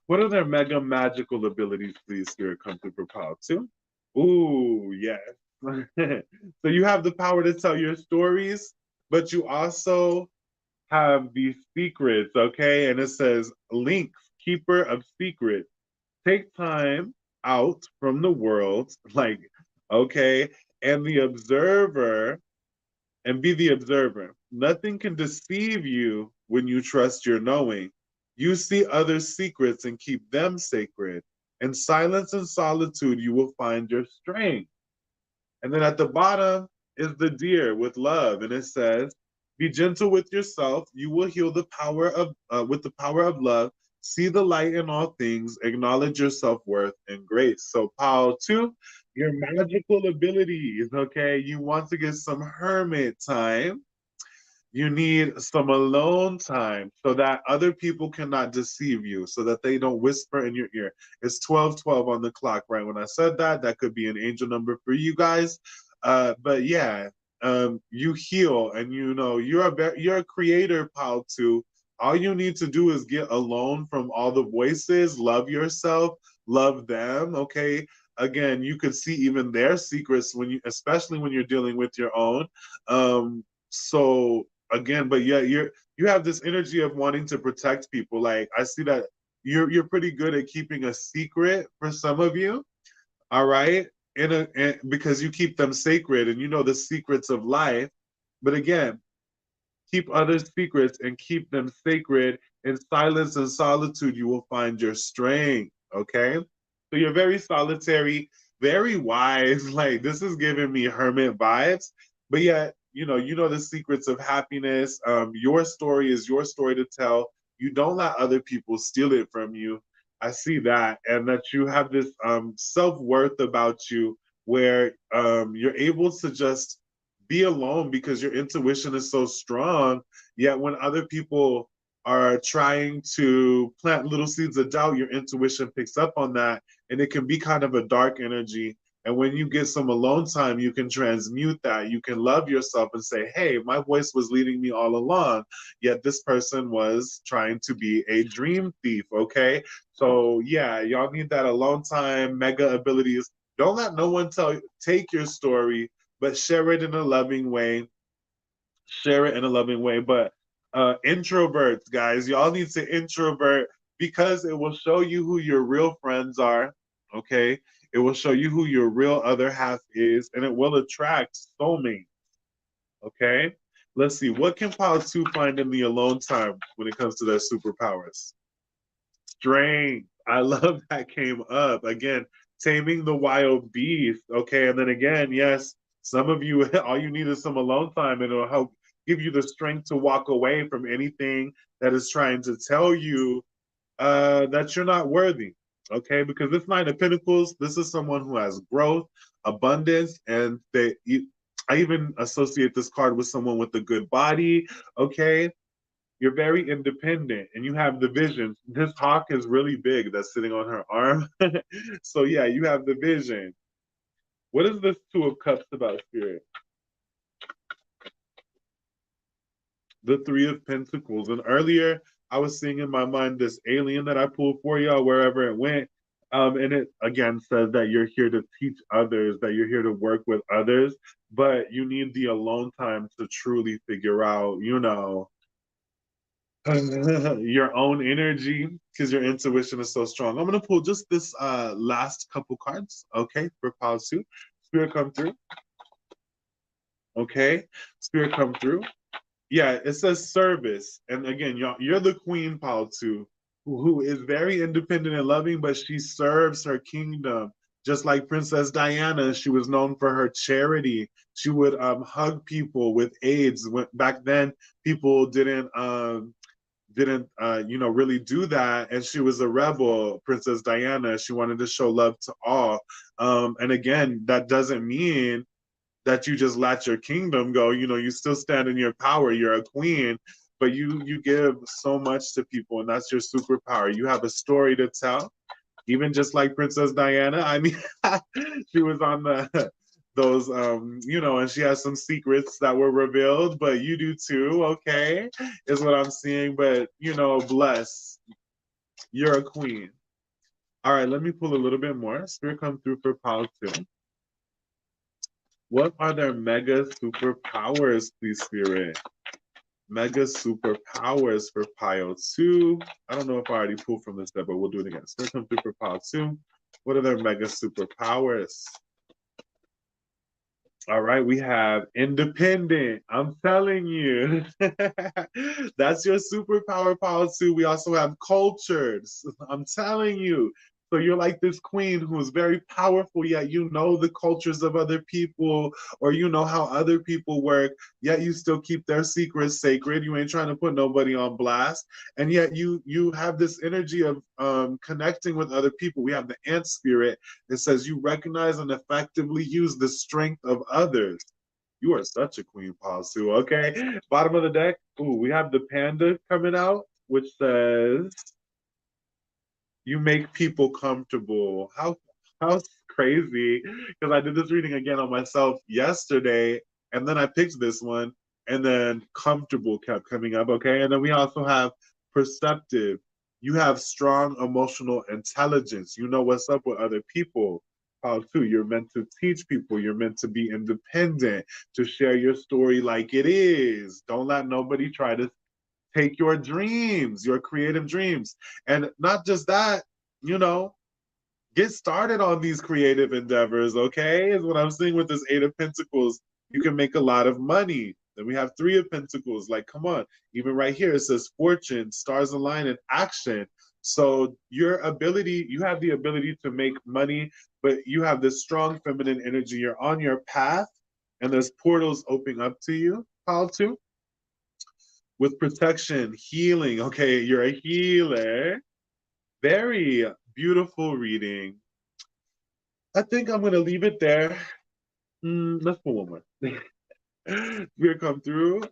what are their mega magical abilities, please, Spirit, come through for Paotu? Ooh, yes. So you have the power to tell your stories, but you also have these secrets, okay? And it says, Link, keeper of secrets. Take time out from the world, like, okay? And the observer, and be the observer. Nothing can deceive you when you trust your knowing. You see others' secrets and keep them sacred. In silence and solitude, you will find your strength. And then at the bottom is the deer with love, and it says, "Be gentle with yourself. You will heal the power of with the power of love. See the light in all things. Acknowledge your self worth and grace." So, Paotu, your magical abilities, okay? You want to get some hermit time. You need some alone time so that other people cannot deceive you, so that they don't whisper in your ear. It's 12:12 on the clock, right? When I said that, that could be an angel number for you guys. But yeah, you heal, and you know you're a creator, pal. Too. All you need to do is get alone from all the voices. Love yourself, love them. Okay. Again, you could see even their secrets when you, especially when you're dealing with your own. So again, but yeah, you have this energy of wanting to protect people. Like I see that you're pretty good at keeping a secret for some of you. All right, because you keep them sacred and you know the secrets of life. But again, keep others' secrets and keep them sacred. In silence and solitude, you will find your strength. Okay, so you're very solitary, very wise. Like this is giving me hermit vibes, but yet you know the secrets of happiness. Your story is your story to tell. You don't let other people steal it from you. I see that, and that you have this self worth about you, where you're able to just be alone because your intuition is so strong. Yet when other people are trying to plant little seeds of doubt, your intuition picks up on that, and it can be kind of a dark energy. And when you get some alone time, you can transmute that. You can love yourself and say, hey, my voice was leading me all along, yet this person was trying to be a dream thief. Okay. So, yeah, y'all need that alone time, mega abilities. Don't let no one take your story, but share it in a loving way. Share it in a loving way. But introverts, guys, y'all need to introvert because it will show you who your real friends are. Okay. It will show you who your real other half is, and it will attract soulmates. Okay. Let's see. What can Pile 2 find in the alone time when it comes to their superpowers? Strength. I love that came up. Again, taming the wild beast. Okay. And then again, yes, some of you, all you need is some alone time, and it'll help give you the strength to walk away from anything that is trying to tell you that you're not worthy. Okay. Because this Nine of Pentacles, this is someone who has growth, abundance, and I even associate this card with someone with a good body. Okay. You're very independent and you have the vision. This hawk is really big that's sitting on her arm. So yeah, you have the vision. What is this Two of Cups about, Spirit? The Three of Pentacles. And earlier I was seeing in my mind this alien that I pulled for y'all wherever it went. And it again says that you're here to teach others, that you're here to work with others, but you need the alone time to truly figure out, your own energy because your intuition is so strong. I'm gonna pull just this last couple cards, okay, for pile 2. Spirit come through. Okay, Spirit come through. Yeah, it says service, and again, y'all, you're the queen, pile 2, who is very independent and loving, but she serves her kingdom. Just like Princess Diana, she was known for her charity. She would hug people with AIDS. Back then, people didn't really do that, and she was a rebel, Princess Diana. She wanted to show love to all, and again, that doesn't mean that you just let your kingdom go. You still stand in your power. You're a queen, but you give so much to people, and that's your superpower. You have a story to tell, even just like Princess Diana. I mean, she was on the those and she has some secrets that were revealed, but you do too, okay? Is what I'm seeing. But bless. You're a queen. All right, let me pull a little bit more. Spirit come through for pile 2. What are their mega superpowers, please, Spirit? Mega superpowers for pile 2. I don't know if I already pulled from this deck, but we'll do it again. Spirit come through for pile 2. What are their mega superpowers? All right, we have independent. I'm telling you. That's your superpower, pile 2. We also have cultured. I'm telling you. So you're like this queen who's very powerful, yet you know the cultures of other people, or you know how other people work, yet you still keep their secrets sacred. You ain't trying to put nobody on blast. And yet you have this energy of connecting with other people. We have the ant spirit that says you recognize and effectively use the strength of others. You are such a queen, Pasu. Okay. Bottom of the deck. Ooh, we have the panda coming out, which says you make people comfortable. How crazy? Because I did this reading again on myself yesterday, and then I picked this one, and then comfortable kept coming up. Okay, and then we also have perceptive. You have strong emotional intelligence. You know what's up with other people. How too? You're meant to teach people. You're meant to be independent, to share your story like it is. Don't let nobody try to take your dreams, your creative dreams. And not just that, you know, get started on these creative endeavors, okay? Is what I'm seeing with this Eight of Pentacles. You can make a lot of money. Then we have Three of Pentacles. Like, come on. Even right here, it says fortune, stars align, and action. So your ability, you have the ability to make money, but you have this strong feminine energy. You're on your path, and there's portals opening up to you. How to? With protection, healing. Okay, you're a healer. Very beautiful reading. I think I'm gonna leave it there. Let's pull one more. Spirit come through.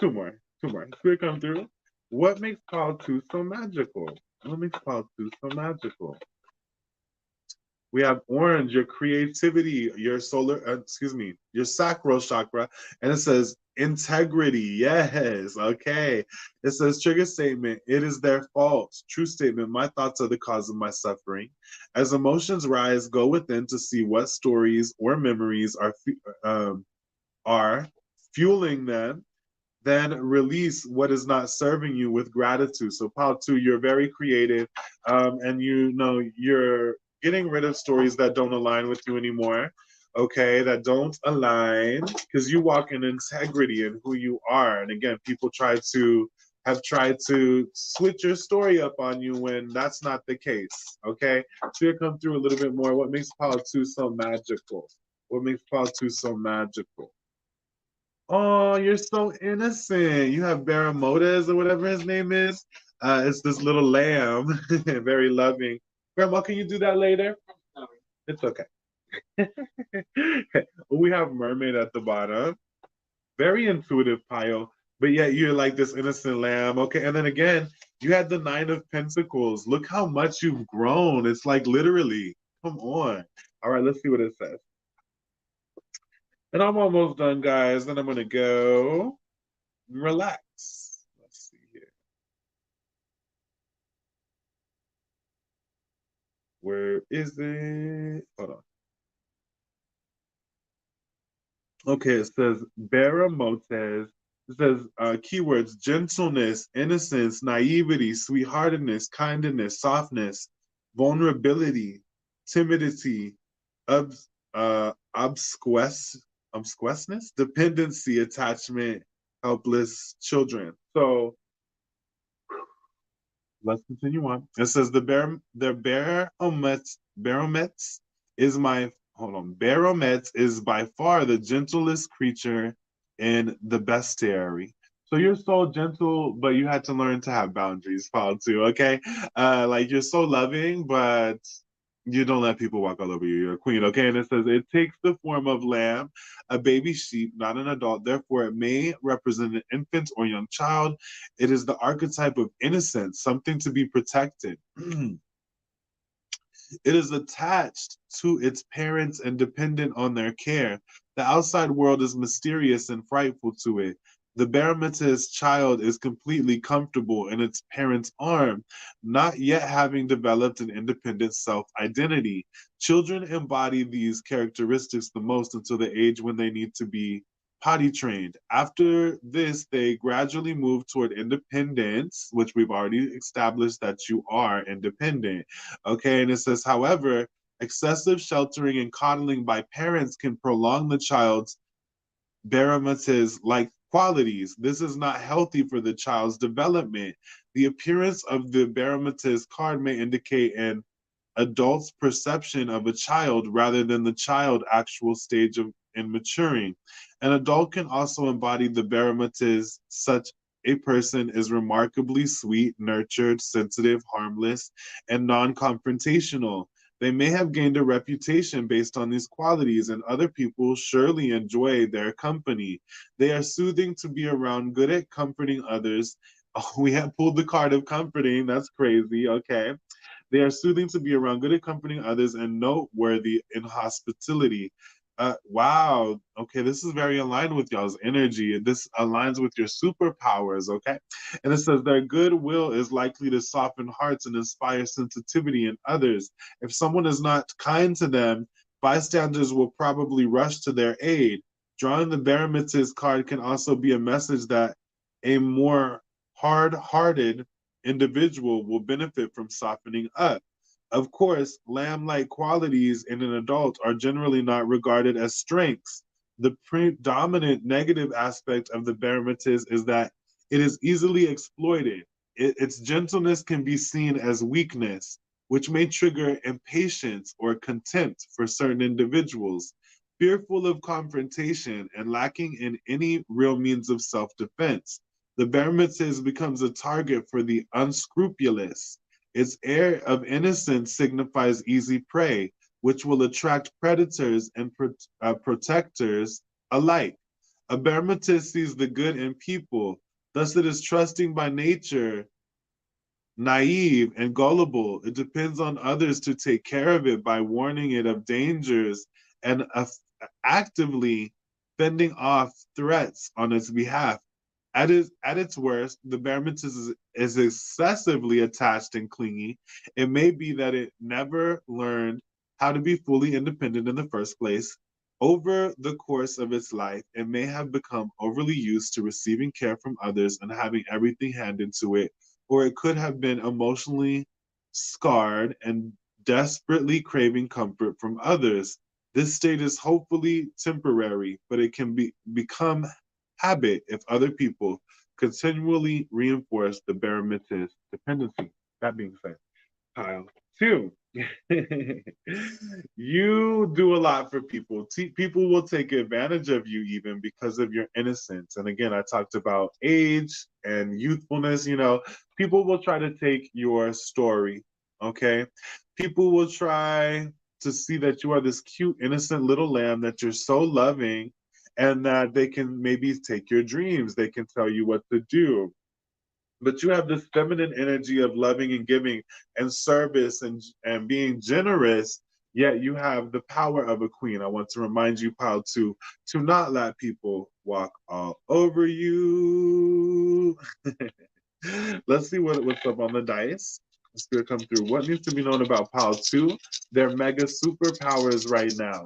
Two more. Two more. Spirit come through. What makes Call 2 so magical? What makes Call 2 so magical? We have orange, your creativity, your your sacral chakra, and it says integrity. Yes, okay. It says trigger statement, it is their fault. True statement, my thoughts are the cause of my suffering. As emotions rise, go within to see what stories or memories are fueling them. Then release what is not serving you with gratitude. So, Pal 2, you're very creative, and you know you're getting rid of stories that don't align with you anymore. Okay, that don't align because you walk in integrity in who you are. And again, people have tried to switch your story up on you when that's not the case. Okay, so you come through a little bit more. What makes Pal 2 so magical? What makes Pal 2 so magical? Oh, you're so innocent. You have Baramodas or whatever his name is. It's this little lamb, very loving. Grandma, can you do that later? It's okay. We have mermaid at the bottom. Very intuitive, Pio. But yet you're like this innocent lamb. Okay, and then again, you had the Nine of Pentacles. Look how much you've grown. It's like literally. Come on. All right, let's see what it says. And I'm almost done, guys. Then I'm gonna go relax. Let's see here. Where is it? Hold on. Okay, it says Baramotes. It says keywords gentleness, innocence, naivety, sweetheartedness, kindness, softness, vulnerability, timidity, obsqueness, dependency, attachment, helpless children. So let's continue on. It says the Baromet is my hold on. Baromet is by far the gentlest creature in the bestiary. So you're so gentle, but you had to learn to have boundaries, Paul, too. Okay, like you're so loving, but you don't let people walk all over you. You're a queen, okay? And it says it takes the form of lamb, a baby sheep, not an adult. Therefore, it may represent an infant or young child. It is the archetype of innocence, something to be protected. It is attached to its parents and dependent on their care. The outside world is mysterious and frightful to it. The Barometer's child is completely comfortable in its parent's arm, not yet having developed an independent self identity. Children embody these characteristics the most until the age when they need to be potty trained. After this, they gradually move toward independence, which we've already established that you are independent. Okay, and it says, however, excessive sheltering and coddling by parents can prolong the child's barometers like qualities. This is not healthy for the child's development. The appearance of the barometers card may indicate an adult's perception of a child rather than the child's actual stage of in maturing. An adult can also embody the barometres. Such a person is remarkably sweet, nurtured, sensitive, harmless, and non-confrontational. They may have gained a reputation based on these qualities, and other people surely enjoy their company. They are soothing to be around, good at comforting others. Oh, we have pulled the card of comforting. That's crazy. Okay. They are soothing to be around, good at comforting others, and noteworthy in hospitality. Wow. Okay, this is very aligned with y'all's energy. This aligns with your superpowers. Okay. And it says their goodwill is likely to soften hearts and inspire sensitivity in others. If someone is not kind to them, bystanders will probably rush to their aid. Drawing the Barometer's card can also be a message that a more hard-hearted individual will benefit from softening up. Of course, lamb-like qualities in an adult are generally not regarded as strengths. The predominant negative aspect of the barometer is that it is easily exploited. Its gentleness can be seen as weakness, which may trigger impatience or contempt for certain individuals. Fearful of confrontation and lacking in any real means of self-defense, the barometer becomes a target for the unscrupulous. Its air of innocence signifies easy prey, which will attract predators and protectors alike. A barometer sees the good in people, thus it is trusting by nature, naive and gullible. It depends on others to take care of it by warning it of dangers and actively fending off threats on its behalf. At its worst, the barometer is excessively attached and clingy. It may be that it never learned how to be fully independent in the first place. Over the course of its life, it may have become overly used to receiving care from others and having everything handed to it, or it could have been emotionally scarred and desperately craving comfort from others. This state is hopefully temporary, but it can become habit if other people continually reinforce the barometer's dependency. That being said, pile two. You do a lot for people. People will take advantage of you even because of your innocence. And again, I talked about age and youthfulness. People will try to take your story. Okay. People will try to see that you are this cute, innocent little lamb, that you're so loving, and that they can maybe take your dreams. They can tell you what to do. But you have this feminine energy of loving and giving and service and being generous, yet you have the power of a queen. I want to remind you, Pal, to not let people walk all over you. Let's see what's up on the dice. Spirit come through. What needs to be known about Pal 2? Their mega superpowers right now.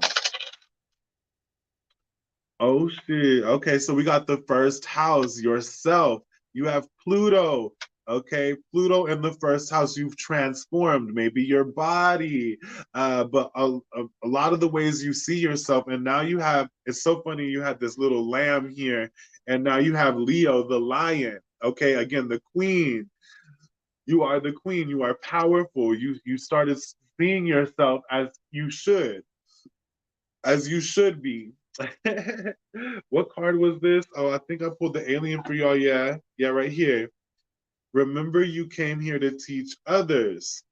Oh shit. Okay, so we got the first house, yourself. You have Pluto. Okay, Pluto in the first house. You've transformed maybe your body, but a lot of the ways you see yourself. And now you have, it's so funny, you had this little lamb here, and now you have Leo, the lion. Okay, again, the queen. You are the queen. You are powerful. You started seeing yourself as you should be. What card was this? Oh, I think I pulled the alien for y'all. Yeah, right here. Remember, you came here to teach others.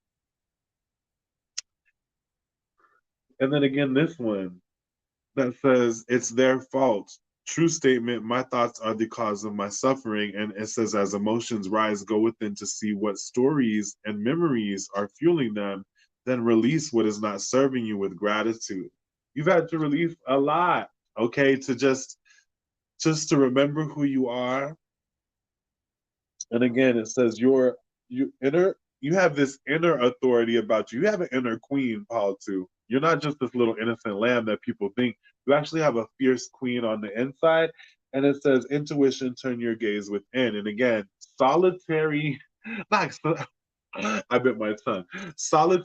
And then again, this one that says it's their fault. True statement. My thoughts are the cause of my suffering. And it says, as emotions rise, go within to see what stories and memories are fueling them. Then release what is not serving you with gratitude. You've had to release a lot, okay, to just to remember who you are. And again, it says you have this inner authority about you. You have an inner queen, Paul, too. You're not just this little innocent lamb that people think. You actually have a fierce queen on the inside. And it says, intuition, turn your gaze within. And again, solitary, not, I bit my tongue.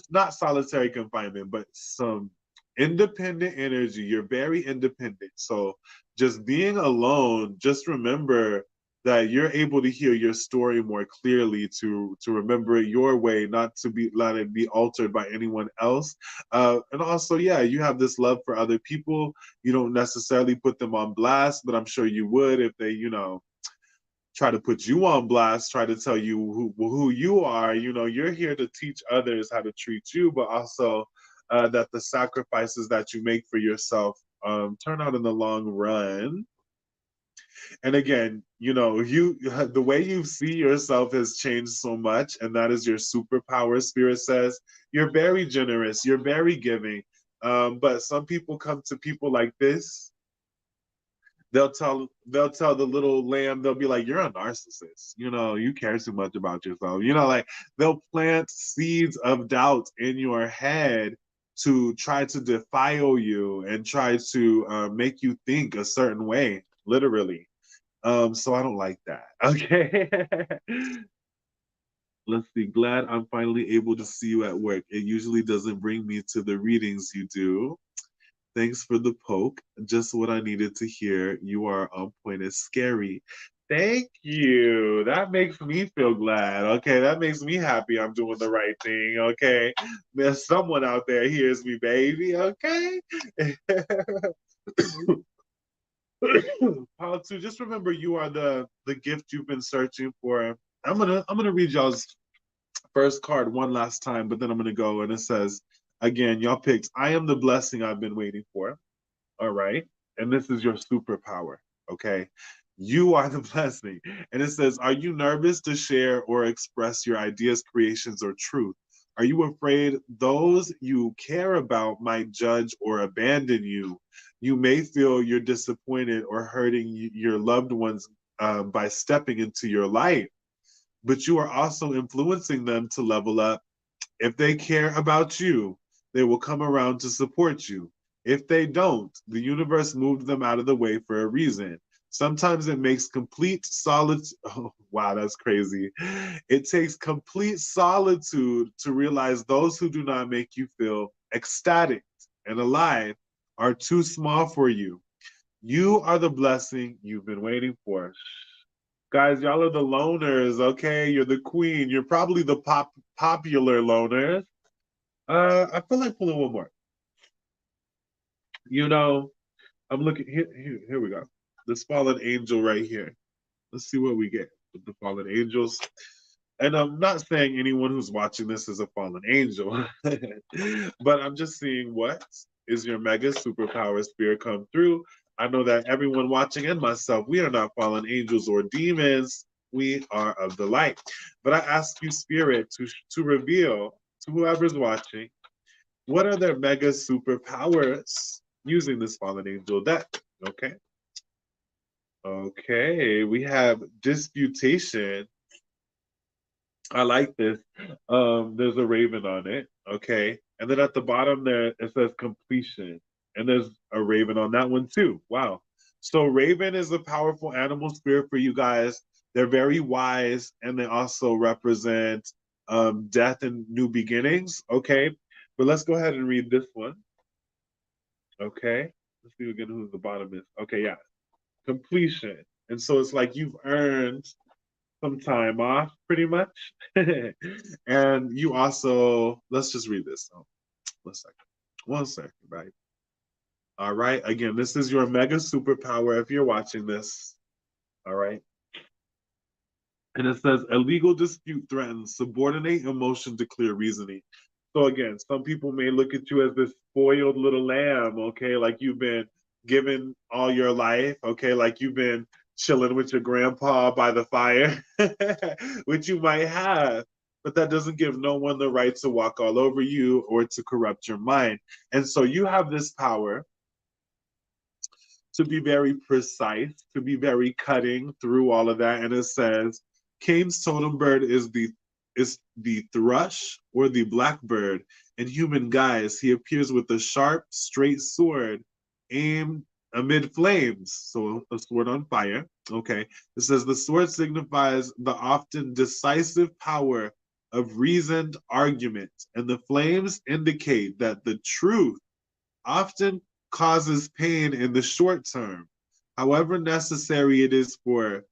Not solitary confinement, but some independent energy. You're very independent. So just being alone, just remember that you're able to hear your story more clearly, to remember it your way, not to be let it be altered by anyone else. And also, yeah, you have this love for other people. You don't necessarily put them on blast, but I'm sure you would if they, try to put you on blast, try to tell you who you are. You're here to teach others how to treat you, but also that the sacrifices that you make for yourself turn out in the long run. And again, the way you see yourself has changed so much, and that is your superpower. Spirit says you're very generous, you're very giving. But some people come to people like this. They'll tell the little lamb, they'll be like, you're a narcissist, you care too much about yourself, like they'll plant seeds of doubt in your head to try to defile you and try to make you think a certain way, literally. So I don't like that. Okay. Let's see. Glad I'm finally able to see you at work. It usually doesn't bring me to the readings you do. Thanks for the poke. Just what I needed to hear. You are on point. It's scary. Thank you. That makes me feel glad. Okay. That makes me happy I'm doing the right thing. Okay. There's someone out there hears me, baby. Okay. Paul, too, just remember you are the gift you've been searching for. I'm gonna read y'all's first card one last time, but then I'm gonna go, and it says again, y'all picked I am the blessing I've been waiting for. All right. And this is your superpower. Okay. You are the blessing. And it says, are you nervous to share or express your ideas, creations, or truth? Are you afraid those you care about might judge or abandon you? You may feel you're disappointed or hurting your loved ones by stepping into your light, but you are also influencing them to level up. If they care about you, they will come around to support you. If they don't, the universe moved them out of the way for a reason. Sometimes it makes complete solitude. Oh, wow, that's crazy. It takes complete solitude to realize those who do not make you feel ecstatic and alive are too small for you. You are the blessing you've been waiting for. Guys, y'all are the loners, okay? You're the queen. You're probably the popular loners. I feel like pulling one more. I'm looking here we go. This fallen angel right here. Let's see what we get with the fallen angels. And I'm not saying anyone who's watching this is a fallen angel, but I'm just seeing what is your mega superpower spirit come through. I know that everyone watching and myself, we are not fallen angels or demons. We are of the light. But I ask you, spirit, to reveal to whoever's watching, what are their mega superpowers using this fallen angel deck? Okay. Okay, we have disputation. I like this. There's a raven on it. Okay. And then at the bottom there, it says completion. And there's a raven on that one too. Wow. So raven is a powerful animal spirit for you guys. They're very wise, and they also represent death and new beginnings. Okay. But let's go ahead and read this one. Okay. Let's see again who the bottom is. Okay, yeah. Completion. And so it's like you've earned some time off, pretty much. And you also, let's just read this. Oh, 1 second. 1 second, right? All right. Again, this is your mega superpower if you're watching this. All right. And it says a legal dispute threatens subordinate emotion to clear reasoning. So again, some people may look at you as this spoiled little lamb, okay, like you've been given all your life, okay, like you've been chilling with your grandpa by the fire, which you might have, but that doesn't give no one the right to walk all over you or to corrupt your mind. And so you have this power to be very precise, to be very cutting through all of that. And it says, Cain's totem bird is the thrush or the blackbird. In human guise, he appears with a sharp, straight sword aimed amid flames. So a sword on fire. Okay. It says the sword signifies the often decisive power of reasoned argument, and the flames indicate that the truth often causes pain in the short term. However necessary it is for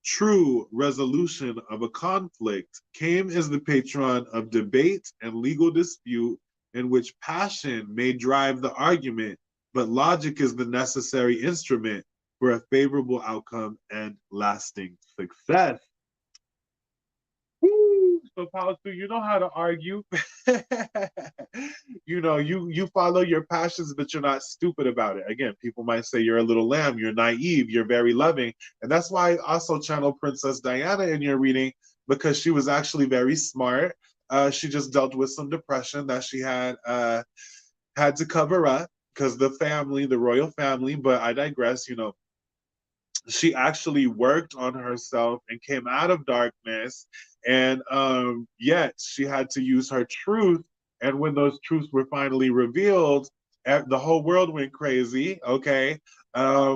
true resolution of a conflict came as the patron of debate and legal dispute in which passion may drive the argument, but logic is the necessary instrument for a favorable outcome and lasting success. Woo! So, Paul, you know how to argue. You follow your passions, but you're not stupid about it. Again, people might say you're a little lamb, you're naive, you're very loving, and that's why I also channel Princess Diana in your reading, because she was actually very smart. She just dealt with some depression that she had to cover up because the family, the royal family. But I digress. She actually worked on herself and came out of darkness, and yet she had to use her truth, and when those truths were finally revealed, the whole world went crazy. Okay.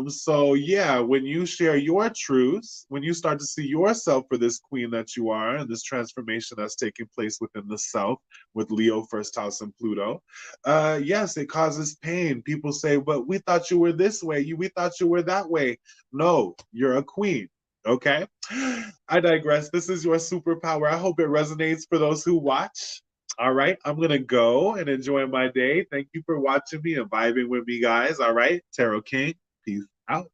So yeah, when you share your truths, when you start to see yourself for this queen that you are, and this transformation that's taking place within the self with Leo, first house, and Pluto, yes, it causes pain. People say, but we thought you were this way, we thought you were that way. No, you're a queen. Okay. I digress. This is your superpower. I hope it resonates for those who watch. All right. I'm going to go and enjoy my day. Thank you for watching me and vibing with me, guys. All right. Tarot King, peace out.